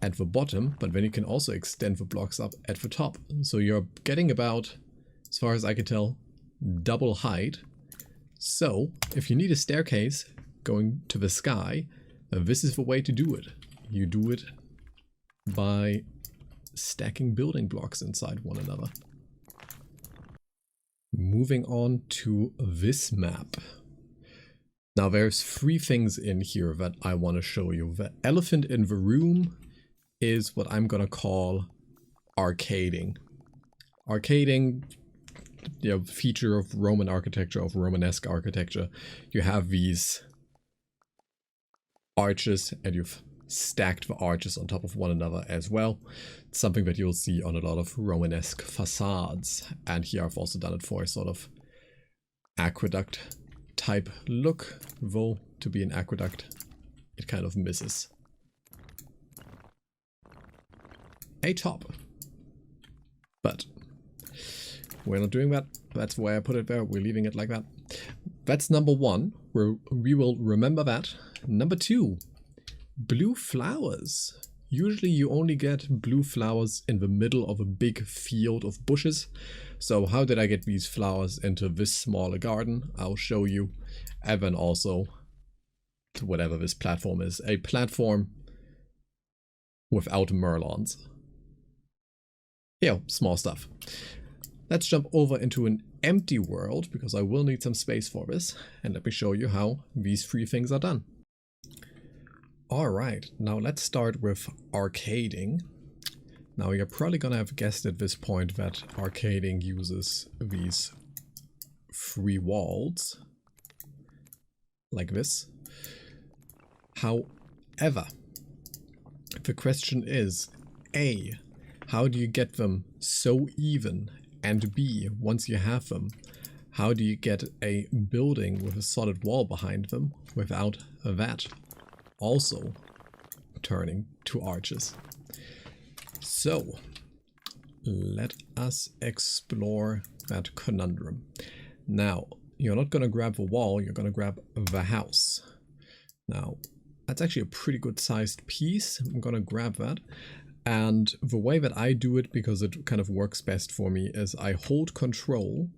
at the bottom, but then you can also extend the blocks up at the top. So you're getting about, as far as I can tell, double height. So if you need a staircase going to the sky, this is the way to do it. You do it by stacking building blocks inside one another. Moving on to this map. Now there's 3 things in here that I want to show you. The elephant in the room is what I'm gonna call arcading. Arcading, you know, feature of Roman architecture, of Romanesque architecture. You have these arches and you've stacked the arches on top of one another as well. It's something that you'll see on a lot of Romanesque facades. And here I've also done it for a sort of aqueduct type look, though to be an aqueduct, it kind of misses a top. But we're not doing that. That's why I put it there. We're leaving it like that. That's number 1. We will remember that. Number 2, blue flowers. Usually you only get blue flowers in the middle of a big field of bushes. So how did I get these flowers into this smaller garden? I'll show you. And then also to whatever this platform is. A platform without merlons. Yeah, small stuff. Let's jump over into an empty world, because I will need some space for this. And let me show you how these 3 things are done. Alright, now let's start with arcading. Now you're probably gonna have guessed at this point that arcading uses these 3 walls. Like this. However, the question is, A, how do you get them so even? And B, once you have them, how do you get a building with a solid wall behind them without that also turning to arches? So, let us explore that conundrum. Now, you're not going to grab the wall, you're going to grab the house. Now, that's actually a pretty good sized piece. I'm going to grab that. And the way that I do it, because it kind of works best for me, is I hold control,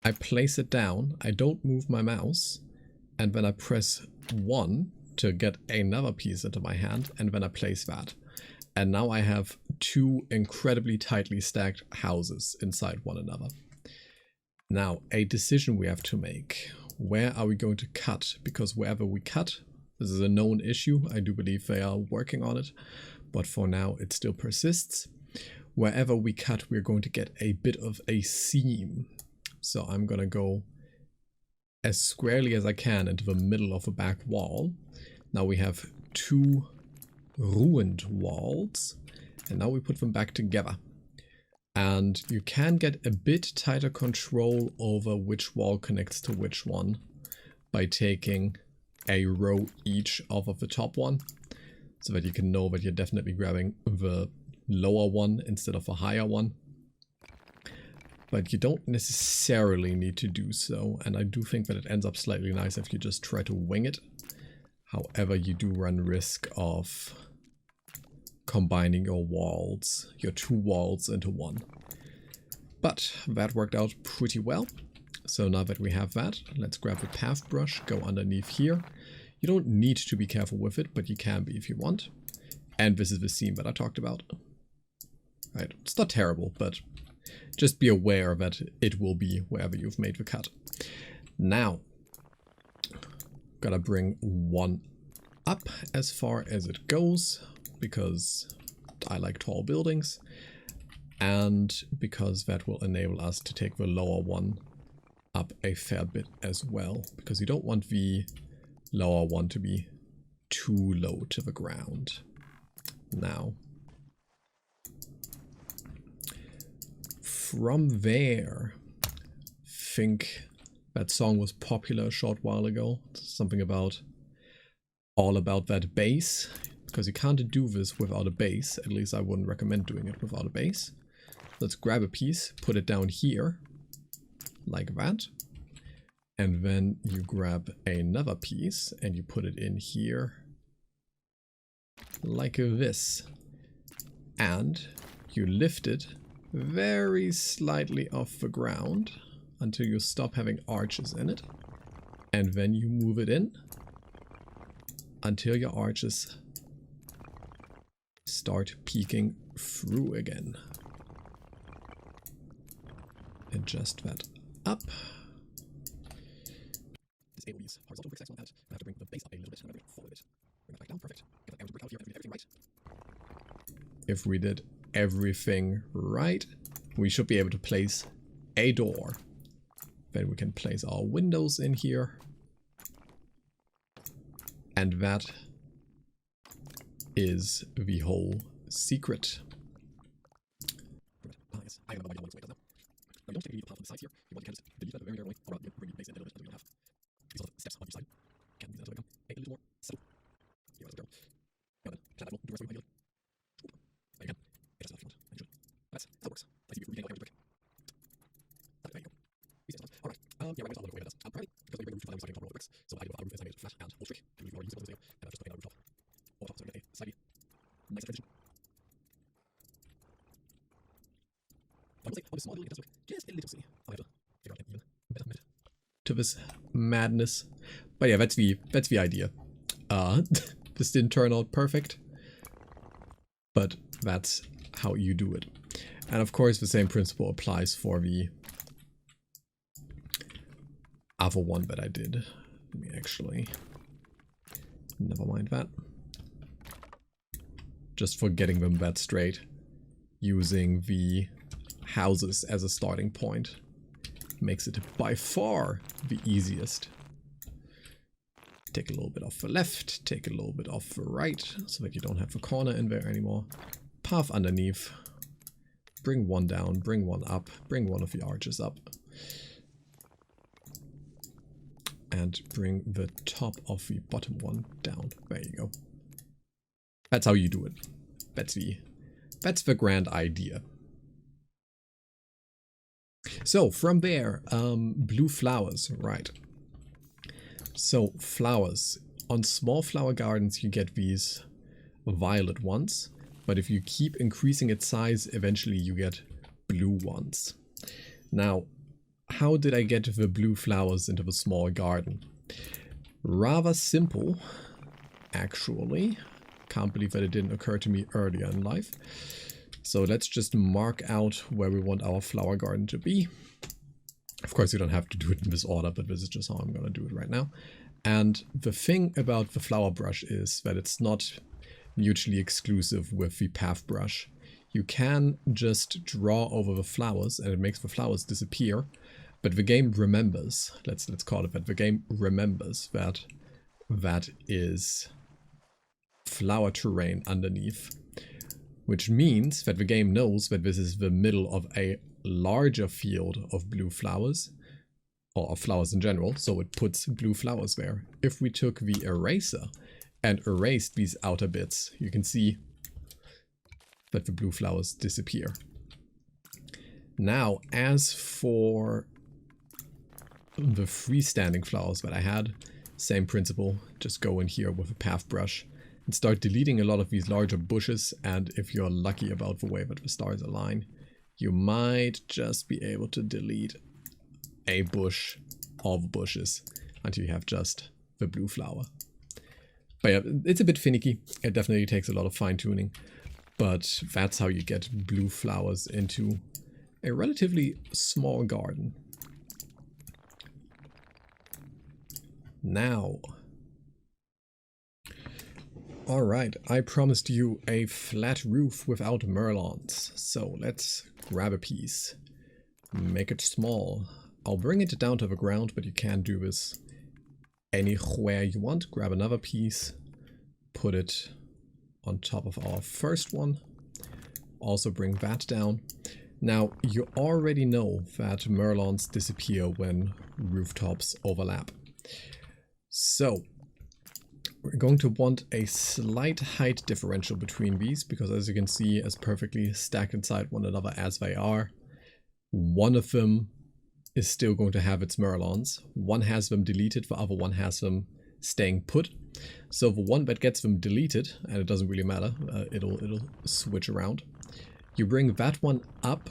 I place it down, I don't move my mouse, and then I press 1 to get another piece into my hand, and then I place that. And now I have 2 incredibly tightly stacked houses inside one another. Now, a decision we have to make. Where are we going to cut? Because wherever we cut, this is a known issue. I do believe they are working on it. But for now, it still persists. Wherever we cut, we're going to get a bit of a seam. So I'm going to go as squarely as I can into the middle of the back wall. Now we have 2 ruined walls. And now we put them back together. And you can get a bit tighter control over which wall connects to which one by taking a row each off of the top one, so that you can know that you're definitely grabbing the lower one instead of a higher one. But you don't necessarily need to do so, and I do think that it ends up slightly nice if you just try to wing it. However, you do run risk of combining your walls, your 2 walls into one. But that worked out pretty well. So now that we have that, let's grab the path brush, go underneath here. You don't need to be careful with it, but you can be if you want. And this is the seam that I talked about. Right, it's not terrible, but just be aware that it will be wherever you've made the cut. Now, gotta bring 1 up as far as it goes, because I like tall buildings. and because that will enable us to take the lower one up a fair bit as well, because you don't want the lower one to be too low to the ground. Now, from there, I think that song was popular a short while ago. Something about all about that bass, because you can't do this without a bass. At least I wouldn't recommend doing it without a bass. Let's grab a piece, put it down here, like that. And then you grab another piece and you put it in here, like this. And you lift it very slightly off the ground until you stop having arches in it. And then you move it in until your arches start peeking through again. Adjust that up. Disable these horizontal bricks, excellent. And I have to bring the base up a little bit, and I'm going to forward it. Bring that back down, perfect. Get the brick out here, if we did everything right. If we did everything right, we should be able to place a door. Then we can place our windows in here. And that is the whole secret. Ah, yes. I remember why down this way, doesn't it? Now, you don't take the path on the sides here. You want to kind of delete that very early, or bring the base in a little bit until you have these little steps on each side. Can use that until they become a little more settled. Here, let's go. Now then, plant that will do the rest of the way, ideally. There you go. Adjust that if you want. And that's how it works. I see you regain like every brick. There you go. Easy as alright. Yeah, right, I'll look away with that. Probably because when you bring the roof to the starting top row of bricks. So I do without a roof as I made it flat and whole trick. And leave more usable as video. And I've just put a roof top. Over top, so we get a slightly nicer transition. On a small little, just a little silly. I'll have to figure out an even better method to this madness. But yeah, that's the idea. This didn't turn out perfect, but that's how you do it. And of course, the same principle applies for the other one that I did. Let me actually, never mind that. Just for getting them that straight, using the houses as a starting point makes it by far the easiest. Take a little bit off the left, take a little bit off the right, so that you don't have a corner in there anymore. Path underneath. Bring one down, bring one up, bring one of the arches up. And bring the top of the bottom one down. There you go. That's how you do it. That's the grand idea. So from there, blue flowers, right. So flowers. On small flower gardens you get these violet ones, but if you keep increasing its size, eventually you get blue ones. Now, how did I get the blue flowers into the small garden? Rather simple, actually. Can't believe that it didn't occur to me earlier in life. So let's just mark out where we want our flower garden to be. Of course, you don't have to do it in this order, but this is just how I'm going to do it right now. And the thing about the flower brush is that it's not mutually exclusive with the path brush. You can just draw over the flowers and it makes the flowers disappear, but the game remembers, let's call it that, the game remembers that that is flower terrain underneath. Which means that the game knows that this is the middle of a larger field of blue flowers, or of flowers in general, so it puts blue flowers there. If we took the eraser and erased these outer bits, you can see that the blue flowers disappear. Now, as for the freestanding flowers that I had, same principle, just go in here with a path brush and start deleting a lot of these larger bushes, and if you're lucky about the way that the stars align, you might just be able to delete a bush of bushes until you have just the blue flower. But yeah, it's a bit finicky. It definitely takes a lot of fine-tuning, but that's how you get blue flowers into a relatively small garden. Now, alright, I promised you a flat roof without merlons, so let's grab a piece, make it small. I'll bring it down to the ground, but you can do this anywhere you want. Grab another piece, put it on top of our first one. Also bring that down. Now, you already know that Merlons disappear when rooftops overlap. So, we're going to want a slight height differential between these, because as you can see, as perfectly stacked inside one another as they are, one of them is still going to have its Merlons. One has them deleted, the other one has them staying put. So the one that gets them deleted, and it doesn't really matter, it'll switch around. You bring that one up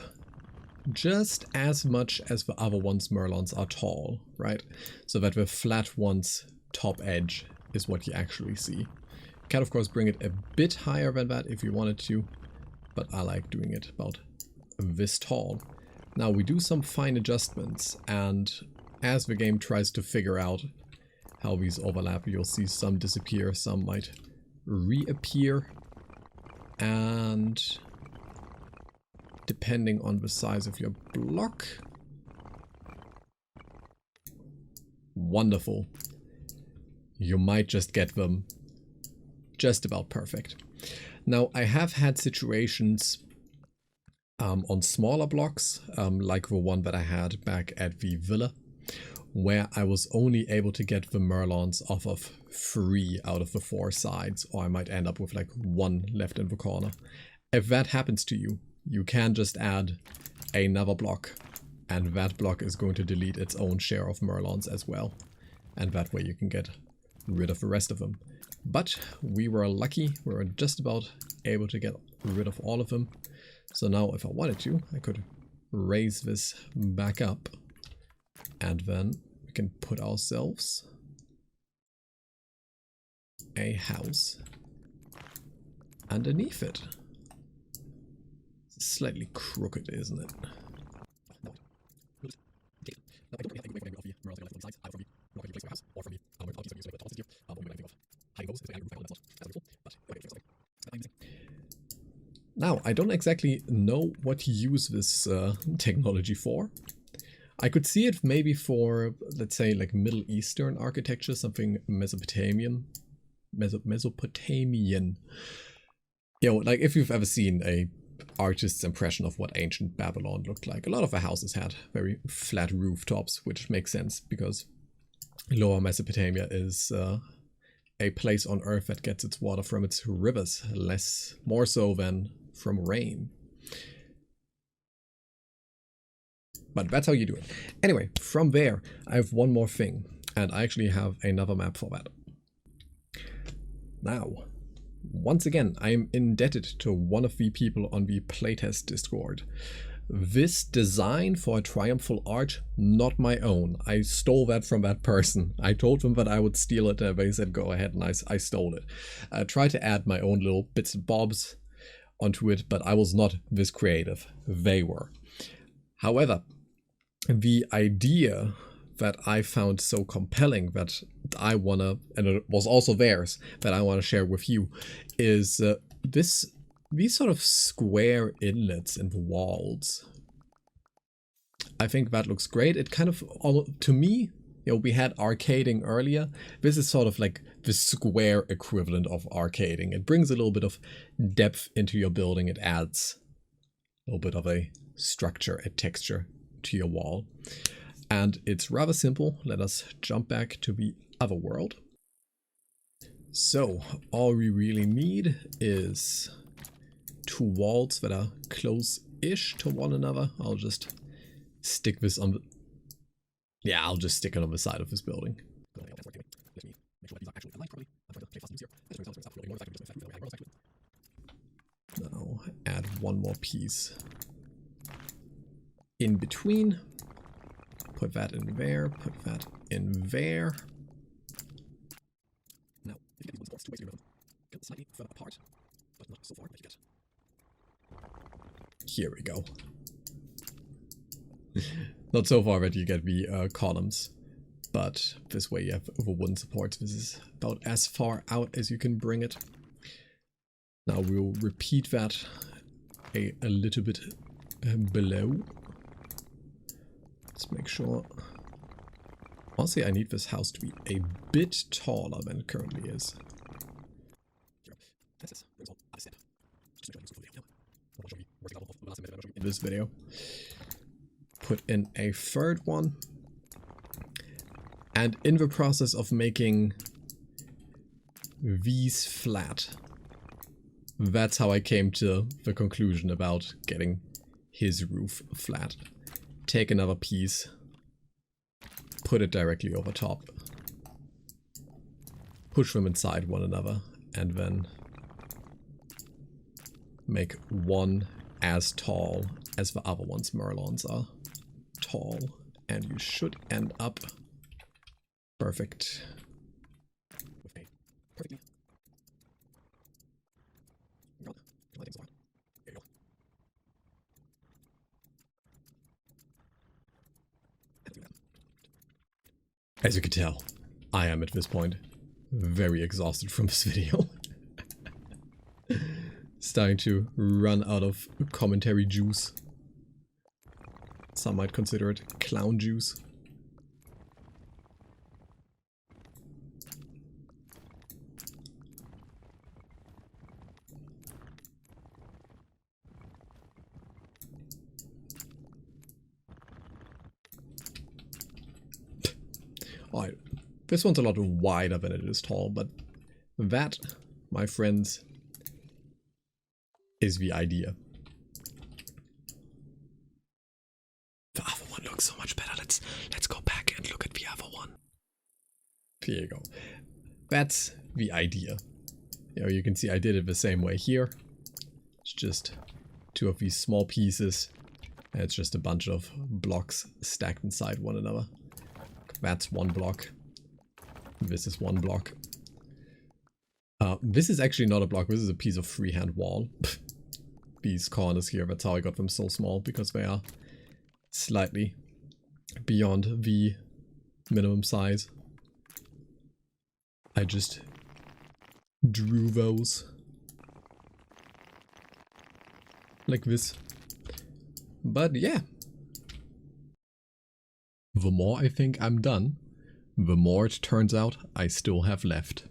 just as much as the other one's Merlons are tall, right? So that the flat one's top edge is what you actually see. You can of course bring it a bit higher than that if you wanted to, but I like doing it about this tall. Now we do some fine adjustments, and as the game tries to figure out how these overlap, you'll see some disappear, some might reappear, and depending on the size of your block. Wonderful. You might just get them just about perfect. Now, I have had situations on smaller blocks, like the one that I had back at the villa, where I was only able to get the Merlons off of 3 out of the 4 sides, or I might end up with like 1 left in the corner. If that happens to you, you can just add another block, and that block is going to delete its own share of Merlons as well. And that way you can get rid of the rest of them. But we were lucky, we were just about able to get rid of all of them. So now if I wanted to, I could raise this back up, and then we can put ourselves a house underneath it. It's slightly crooked, isn't it? Now, I don't exactly know what to use this technology for. I could see it maybe for, let's say, like Middle Eastern architecture, something Mesopotamian. Mesopotamian. You know, like if you've ever seen a artist's impression of what ancient Babylon looked like. A lot of the houses had very flat rooftops, which makes sense because Lower Mesopotamia is a place on Earth that gets its water from its rivers, more so than from rain. But that's how you do it. Anyway, from there, I have one more thing, and I actually have another map for that. Now, once again, I am indebted to one of the people on the playtest Discord. This design for a triumphal arch, not my own. I stole that from that person. I told them that I would steal it, and they said go ahead, and I stole it. I tried to add my own little bits and bobs onto it, but I was not this creative. They were. However, the idea that I found so compelling that I wanna, and it was also theirs, that I wanna share with you, is these sort of square inlets in the walls. I think that looks great. It kind of, to me, you know, we had arcading earlier. This is sort of like the square equivalent of arcading. It brings a little bit of depth into your building. It adds a little bit of a structure, a texture to your wall. And it's rather simple. Let us jump back to the other world. So all we really need is 2 walls that are close-ish to one another. I'll just stick this on the... Yeah, I'll just stick it on the side of this building. Now add one more piece in between. Put that in there, put that in there. Now, if you get these ones 2 ways to get rid of them, get slightly further apart, but not so far that you get. Here we go. Not so far that you get the columns, but this way you have the wooden supports. This is about as far out as you can bring it. Now we'll repeat that a little bit below. Let's make sure. Honestly, I need this house to be a bit taller than it currently is. In this video, put in a third one, and in the process of making these flat, that's how I came to the conclusion about getting his roof flat. Take another piece, put it directly over top, push them inside one another, and then make one as tall as the other one's Merlons are tall, and you should end up perfect. Perfectly. As you can tell, I am at this point very exhausted from this video. Starting to run out of commentary juice. Some might consider it clown juice. Alright, this one's a lot wider than it is tall, but that, my friends, is the idea. The other one looks so much better. Let's go back and look at the other one. Here you go. That's the idea. You know, you can see I did it the same way here. It's just two of these small pieces, and it's just a bunch of blocks stacked inside one another. That's one block. This is one block. This is actually not a block. This is a piece of freehand wall. These corners here, that's how I got them so small, because they are slightly beyond the minimum size. I just drew those like this. But yeah, the more I think I'm done, the more it turns out I still have left.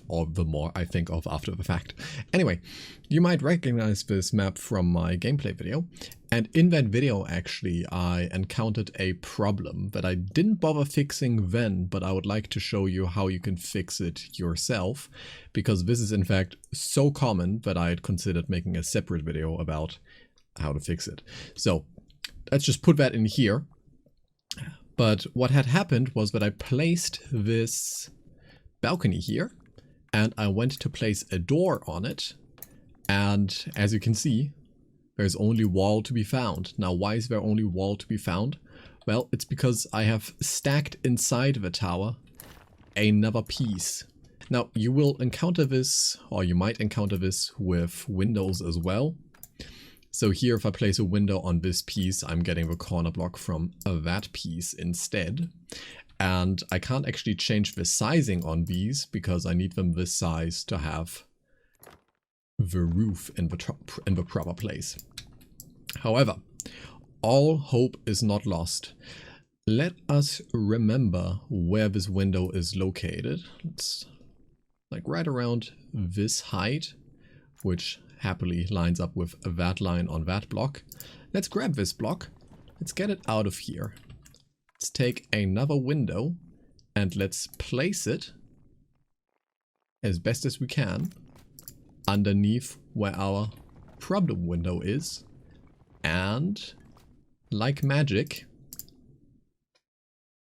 Or the more I think of after the fact. Anyway, you might recognize this map from my gameplay video. And in that video, actually, I encountered a problem that I didn't bother fixing then, but I would like to show you how you can fix it yourself. Because this is in fact so common that I had considered making a separate video about how to fix it. So let's just put that in here. But what had happened was that I placed this balcony here. And I went to place a door on it, and as you can see, there's only wall to be found. Now, why is there only wall to be found? Well, it's because I have stacked inside the tower another piece. Now, you will encounter this, or you might encounter this with windows as well. So here, if I place a window on this piece, I'm getting the corner block from that piece instead. And I can't actually change the sizing on these because I need them this size to have the roof in the proper place. However, all hope is not lost. Let us remember where this window is located. It's like right around this height, which happily lines up with that line on that block. Let's grab this block. Let's get it out of here. Let's take another window and let's place it as best as we can underneath where our problem window is. And like magic,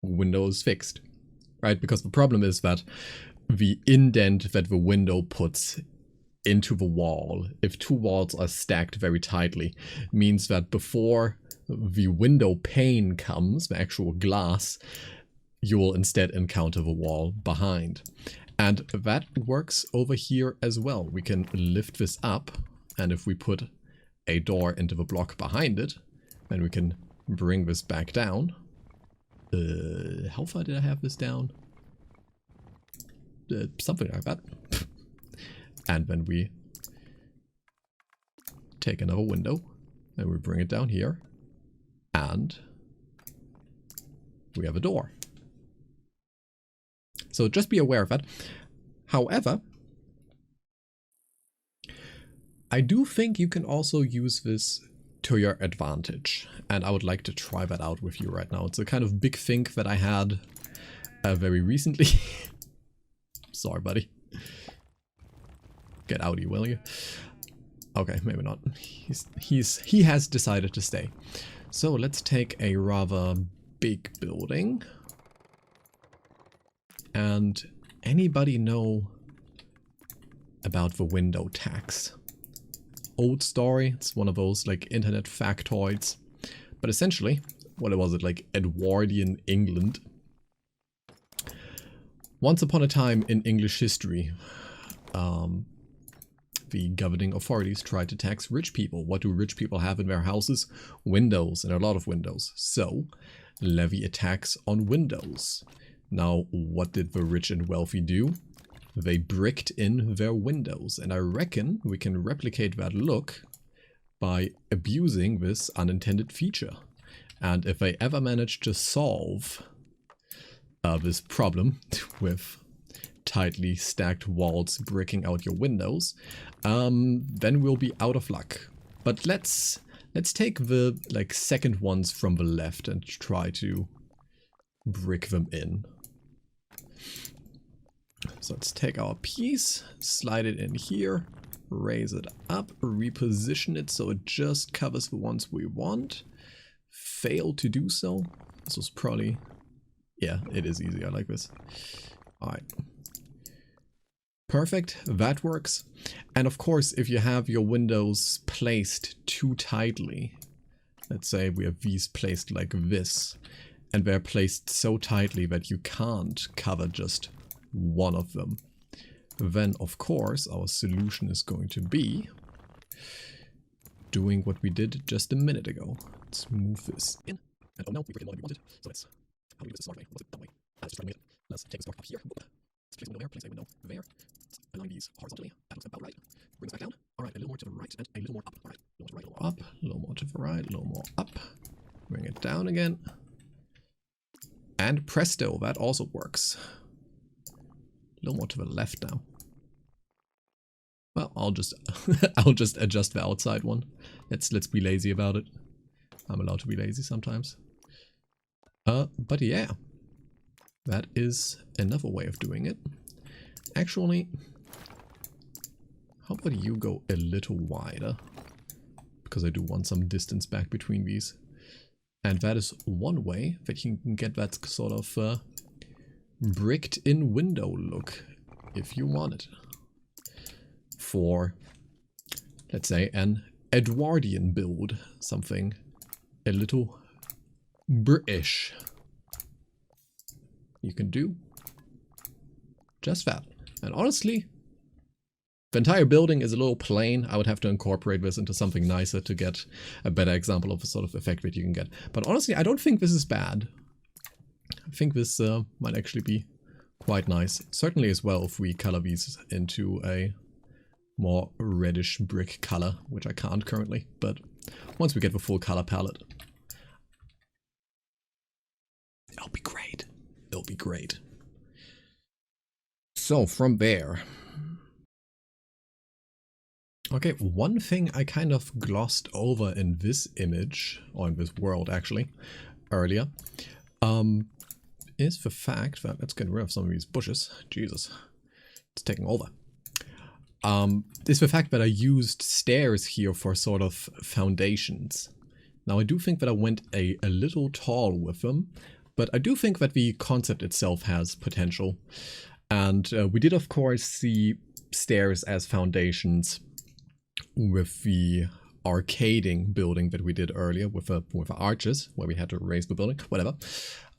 window is fixed, right? Because the problem is that the indent that the window puts into the wall, if two walls are stacked very tightly, means that before the window pane comes, the actual glass, you will instead encounter the wall behind. And that works over here as well. We can lift this up, and if we put a door into the block behind it, then we can bring this back down. How far did I have this down? Something like that. And then we take another window And we bring it down here. And we have a door. So just be aware of that. However, I do think you can also use this to your advantage. And I would like to try that out with you right now. It's a kind of big think that I had very recently. Sorry, buddy. Get outie, will you? Okay, maybe not. He has decided to stay. So let's take a rather big building. And anybody know about the window tax? Old story. It's one of those like internet factoids. But essentially, what was it, like Edwardian England? Once upon a time in English history, the governing authorities tried to tax rich people. What do rich people have in their houses? Windows, and a lot of windows. So, levy a tax on windows. Now, what did the rich and wealthy do? They bricked in their windows, and I reckon we can replicate that look by abusing this unintended feature. And if they ever manage to solve this problem with tightly stacked walls bricking out your windows, then we'll be out of luck. But let's take the like second ones from the left and try to brick them in. So let's take our piece, slide it in here, raise it up, reposition it so it just covers the ones we want. Fail to do so. This was probably... yeah, it is easy. I like this. Alright. Perfect. That works. And of course, if you have your windows placed too tightly, let's say we have these placed like this, and they're placed so tightly that you can't cover just one of them, then of course our solution is going to be doing what we did just a minute ago. Let's move this in. And oh no, we freaking want it. So let's... how do we do this smart way? Was it that way? Let's just try to make it. Let's take this mark up here. Let's place a window there, place a window there. Let's align these horizontally. That looks about right. Bring this back down. Alright, a little more to the right and a little more up. Alright, a little more to the right, a little more up. A little more to the right, a little more up. Bring it down again. And presto, that also works. A little more to the left now. Well, I'll just I'll just adjust the outside one. Let's be lazy about it. I'm allowed to be lazy sometimes. But yeah, that is another way of doing it. Actually, how about you go a little wider? Because I do want some distance back between these. And that is one way that you can get that sort of bricked in window look if you want it. For, let's say, an Edwardian build. Something a little British. You can do just that. And honestly, the entire building is a little plain. I would have to incorporate this into something nicer to get a better example of the sort of effect that you can get. But honestly, I don't think this is bad. I think this might actually be quite nice. Certainly as well if we color these into a more reddish brick color, which I can't currently, but once we get the full color palette, it'll be great. It'll be great. So from there, okay, one thing I kind of glossed over in this image, or in this world actually, earlier, is the fact that, let's get rid of some of these bushes. Jesus, it's taking over. Is the fact that I used stairs here for sort of foundations. Now I do think that I went a little tall with them, but I do think that the concept itself has potential. And we did of course see stairs as foundations with the arcading building that we did earlier with arches, where we had to raise the building, whatever.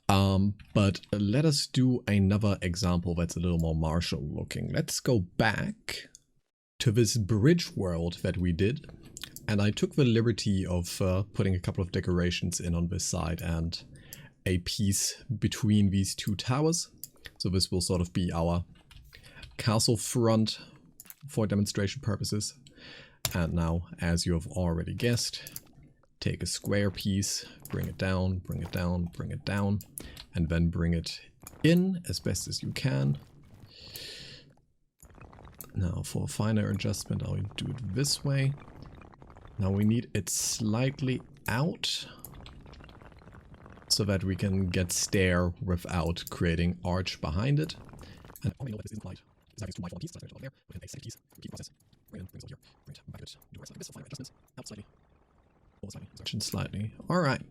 But let us do another example that's a little more martial looking. Let's go back to this bridge world that we did. And I took the liberty of putting a couple of decorations in on this side and a piece between these two towers. So this will sort of be our castle front for demonstration purposes. And now, as you have already guessed, take a square piece, bring it down, bring it down, bring it down, and then bring it in as best as you can. Now for a finer adjustment, I'll do it this way. Now we need it slightly out so that we can get stair without creating arch behind it. And oh, you know what, this isn't quite. This is too wide for one piece, so I'm going to there. Within a second piece, repeat process. Bring it in, bring it over here, bring it back it, do it like this, so fine adjustments, out slightly, over slightly, sorry. Slightly. Alright.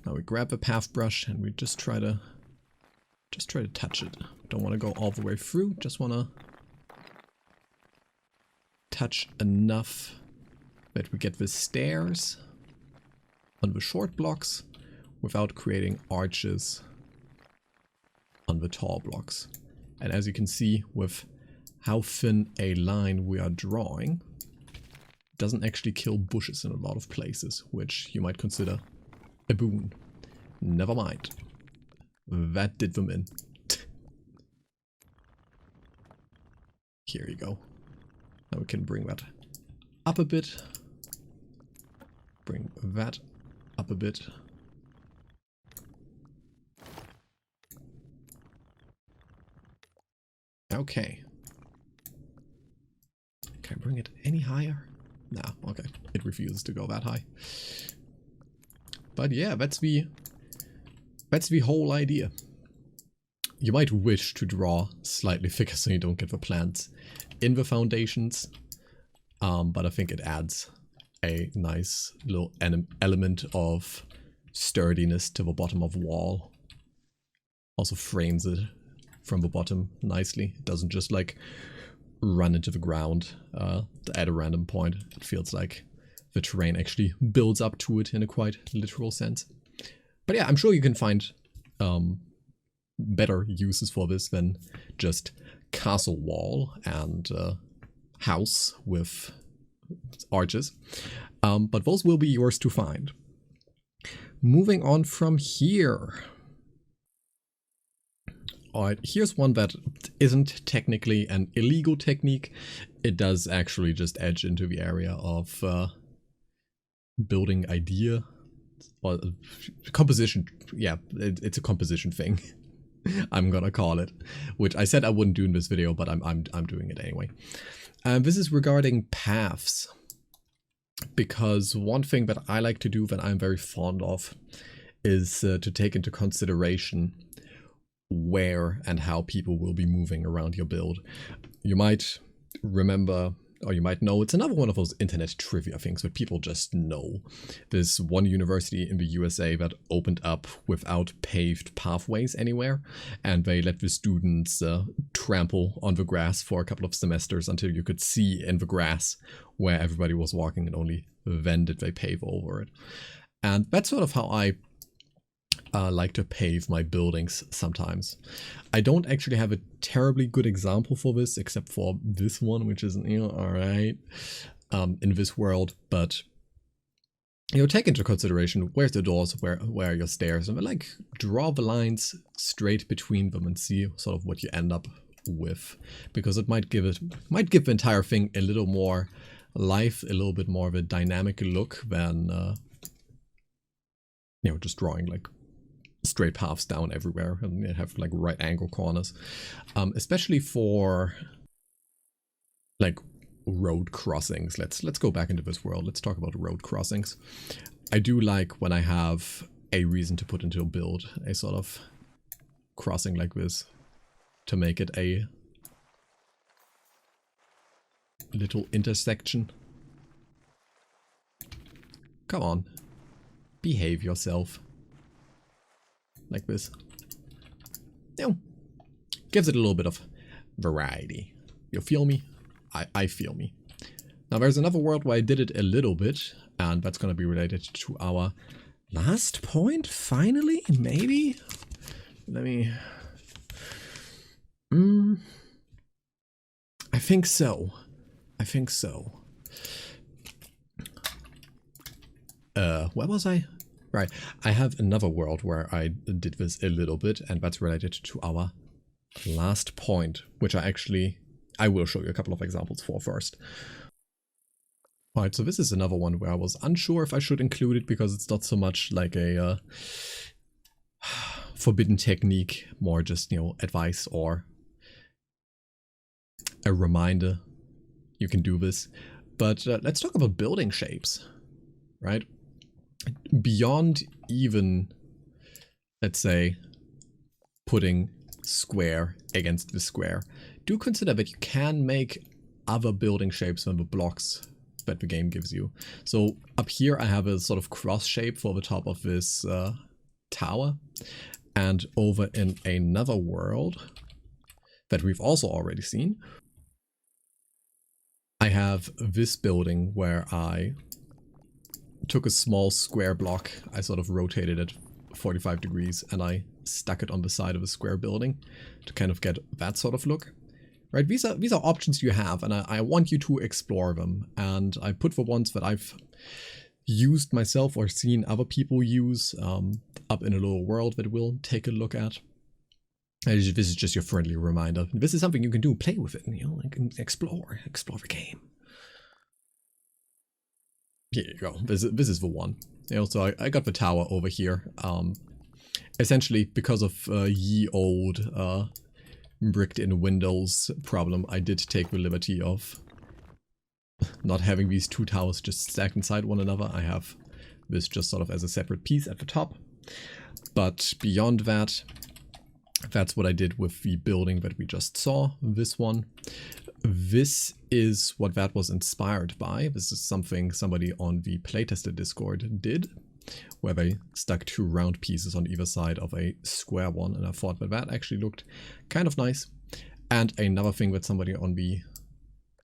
Now we grab the path brush and we just try to touch it. Don't want to go all the way through, just want to touch enough that we get the stairs on the short blocks without creating arches on the tall blocks. And as you can see, with how thin a line we are drawing, it doesn't actually kill bushes in a lot of places, which you might consider a boon. Never mind. That did them in. Here you go. Now we can bring that up a bit. Bring that up a bit. Okay. Can I bring it any higher? No, okay. It refuses to go that high. But yeah, that's the whole idea. You might wish to draw slightly thicker so you don't get the plants in the foundations, but I think it adds a nice little element of sturdiness to the bottom of the wall. Also frames it from the bottom nicely. It doesn't just like run into the ground at a random point. It feels like the terrain actually builds up to it in a quite literal sense. But yeah, I'm sure you can find better uses for this than just castle wall and house with arches. But those will be yours to find. Moving on from here. Alright, here's one that isn't technically an illegal technique. It does actually just edge into the area of building idea. Or composition. Yeah, it's a composition thing. I'm gonna call it. Which I said I wouldn't do in this video, but I'm doing it anyway. This is regarding paths. Because one thing that I like to do that I'm very fond of is to take into consideration where and how people will be moving around your build. You might remember, or you might know, it's another one of those internet trivia things that people just know. There's one university in the USA that opened up without paved pathways anywhere, and they let the students trample on the grass for a couple of semesters until you could see in the grass where everybody was walking, and only then did they pave over it. And that's sort of how I like to pave my buildings sometimes. I don't actually have a terribly good example for this, except for this one, which is, you know, alright, in this world, but, you know, take into consideration where's the doors, where are your stairs, and like draw the lines straight between them and see sort of what you end up with, because it might give the entire thing a little more life, a little bit more of a dynamic look than you know, just drawing like straight paths down everywhere and have like right angle corners, especially for like road crossings. Let's go back into this world. Let's talk about road crossings. I do like when I have a reason to put into a build a sort of crossing like this to make it a little intersection. Come on, behave yourself. Like this. You know, gives it a little bit of variety. You feel me? I feel me. Now there's another world where I did it a little bit, and that's going to be related to our last point, finally, maybe? Let me... I think so. I think so. Where was I? Right, I have another world where I did this a little bit, and that's related to our last point, which I will show you a couple of examples for first. Alright, so this is another one where I was unsure if I should include it because it's not so much like a forbidden technique, more just, advice or a reminder you can do this. But let's talk about building shapes, right? Beyond even, let's say, putting square against the square, do consider that you can make other building shapes than the blocks that the game gives you. So up here I have a sort of cross shape for the top of this tower, and over in another world that we've also already seen, I have this building where I took a small square block, I sort of rotated it 45 degrees, and I stuck it on the side of a square building to kind of get that sort of look. Right, these are options you have, and I want you to explore them. And I put the ones that I've used myself or seen other people use up in a little world that we'll take a look at. This is just your friendly reminder. This is something you can do, play with it, like explore the game. Here you go. This is the one. So I got the tower over here. Essentially, because of ye old bricked in windows problem, I did take the liberty of not having these two towers just stacked inside one another. I have this just sort of as a separate piece at the top. But beyond that, that's what I did with the building that we just saw, this one. This is what that was inspired by. This is something somebody on the playtester Discord did, where they stuck two round pieces on either side of a square one, and I thought that actually looked kind of nice. And another thing that somebody on the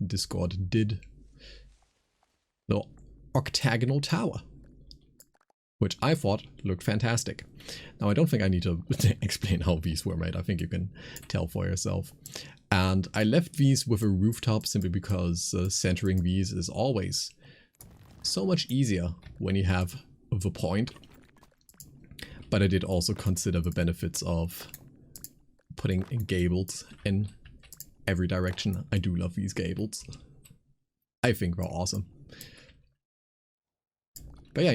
Discord did, the octagonal tower, which I thought looked fantastic. Now, I don't think I need to explain how these were made. I think you can tell for yourself. And I left these with a rooftop simply because centering these is always so much easier when you have the point. But I did also consider the benefits of putting gables in every direction. I do love these gables. I think they're awesome. But yeah,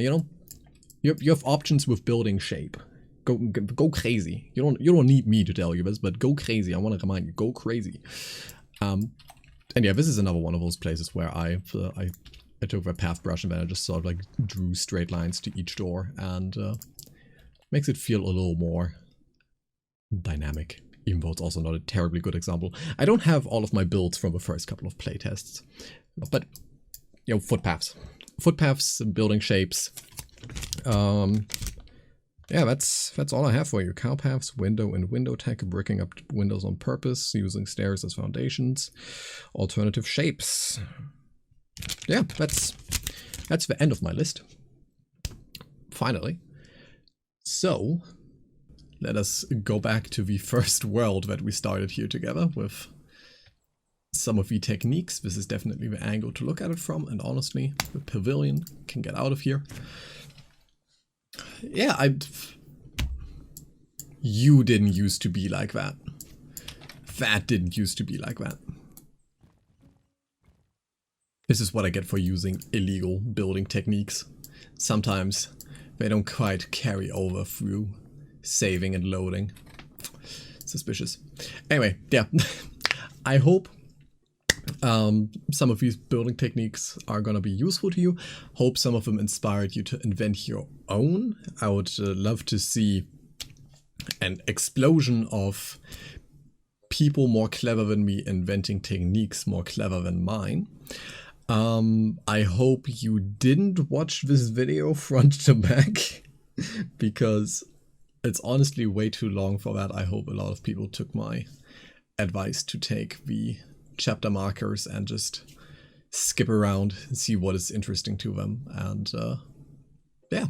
you have options with building shape. Go crazy. You don't need me to tell you this, but go crazy. I want to remind you, go crazy. And yeah, this is another one of those places where I took the path brush and then I just sort of like drew straight lines to each door, and makes it feel a little more dynamic, even though it's also not a terribly good example. I don't have all of my builds from the first couple of playtests, but footpaths, building shapes. Yeah, that's all I have for you. Cowpaths, window and window tech, bricking up windows on purpose, using stairs as foundations, alternative shapes. Yeah, that's the end of my list. Finally. So, let us go back to the first world that we started here together with some of the techniques. This is definitely the angle to look at it from, and honestly, the pavilion can get out of here. Yeah, you didn't used to be like that. That didn't used to be like that. This is what I get for using illegal building techniques. Sometimes they don't quite carry over through saving and loading. Suspicious. Anyway, yeah. I hope some of these building techniques are gonna be useful to you. Hope some of them inspired you to invent your own. I would love to see an explosion of people more clever than me inventing techniques more clever than mine. I hope you didn't watch this video front to back, because it's honestly way too long for that. I hope a lot of people took my advice to take the chapter markers and just skip around and see what is interesting to them. And yeah.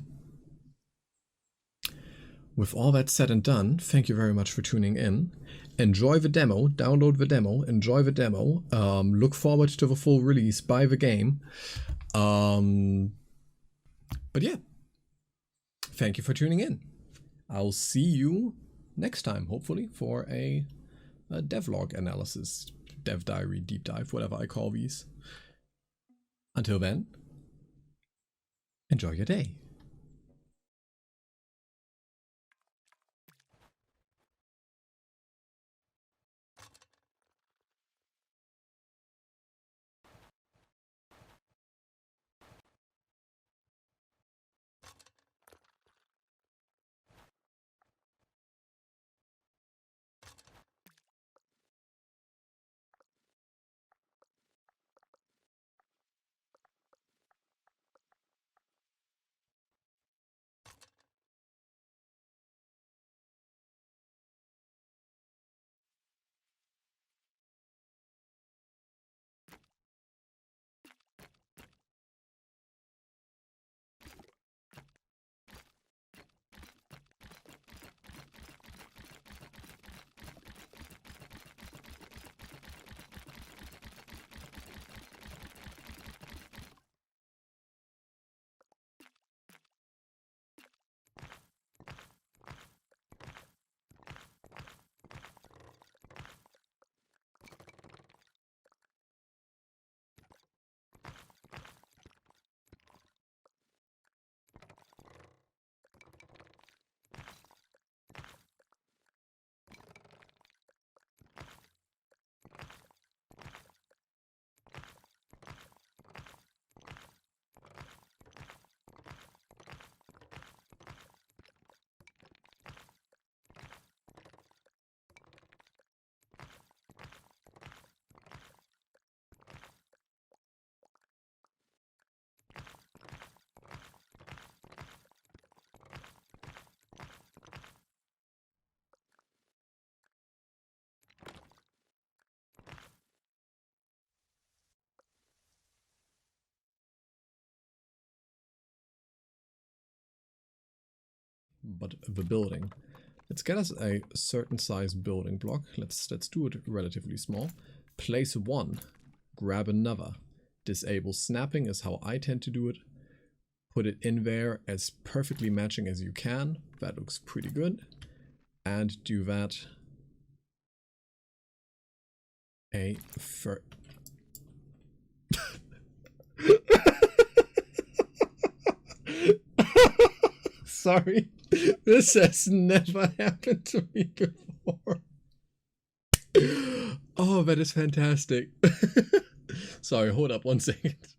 With all that said and done, thank you very much for tuning in. Enjoy the demo, download the demo, enjoy the demo. Look forward to the full release, buy the game. But yeah, thank you for tuning in. I'll see you next time, hopefully, for a devlog analysis, dev diary, deep dive, whatever I call these. Until then, Enjoy your day. But the building. Let's get us a certain size building block. Let's do it relatively small. Place one. Grab another. Disable snapping is how I tend to do it. Put it in there as perfectly matching as you can. That looks pretty good. And do that a Sorry, this has never happened to me before. Oh, that is fantastic. Sorry, hold up one second.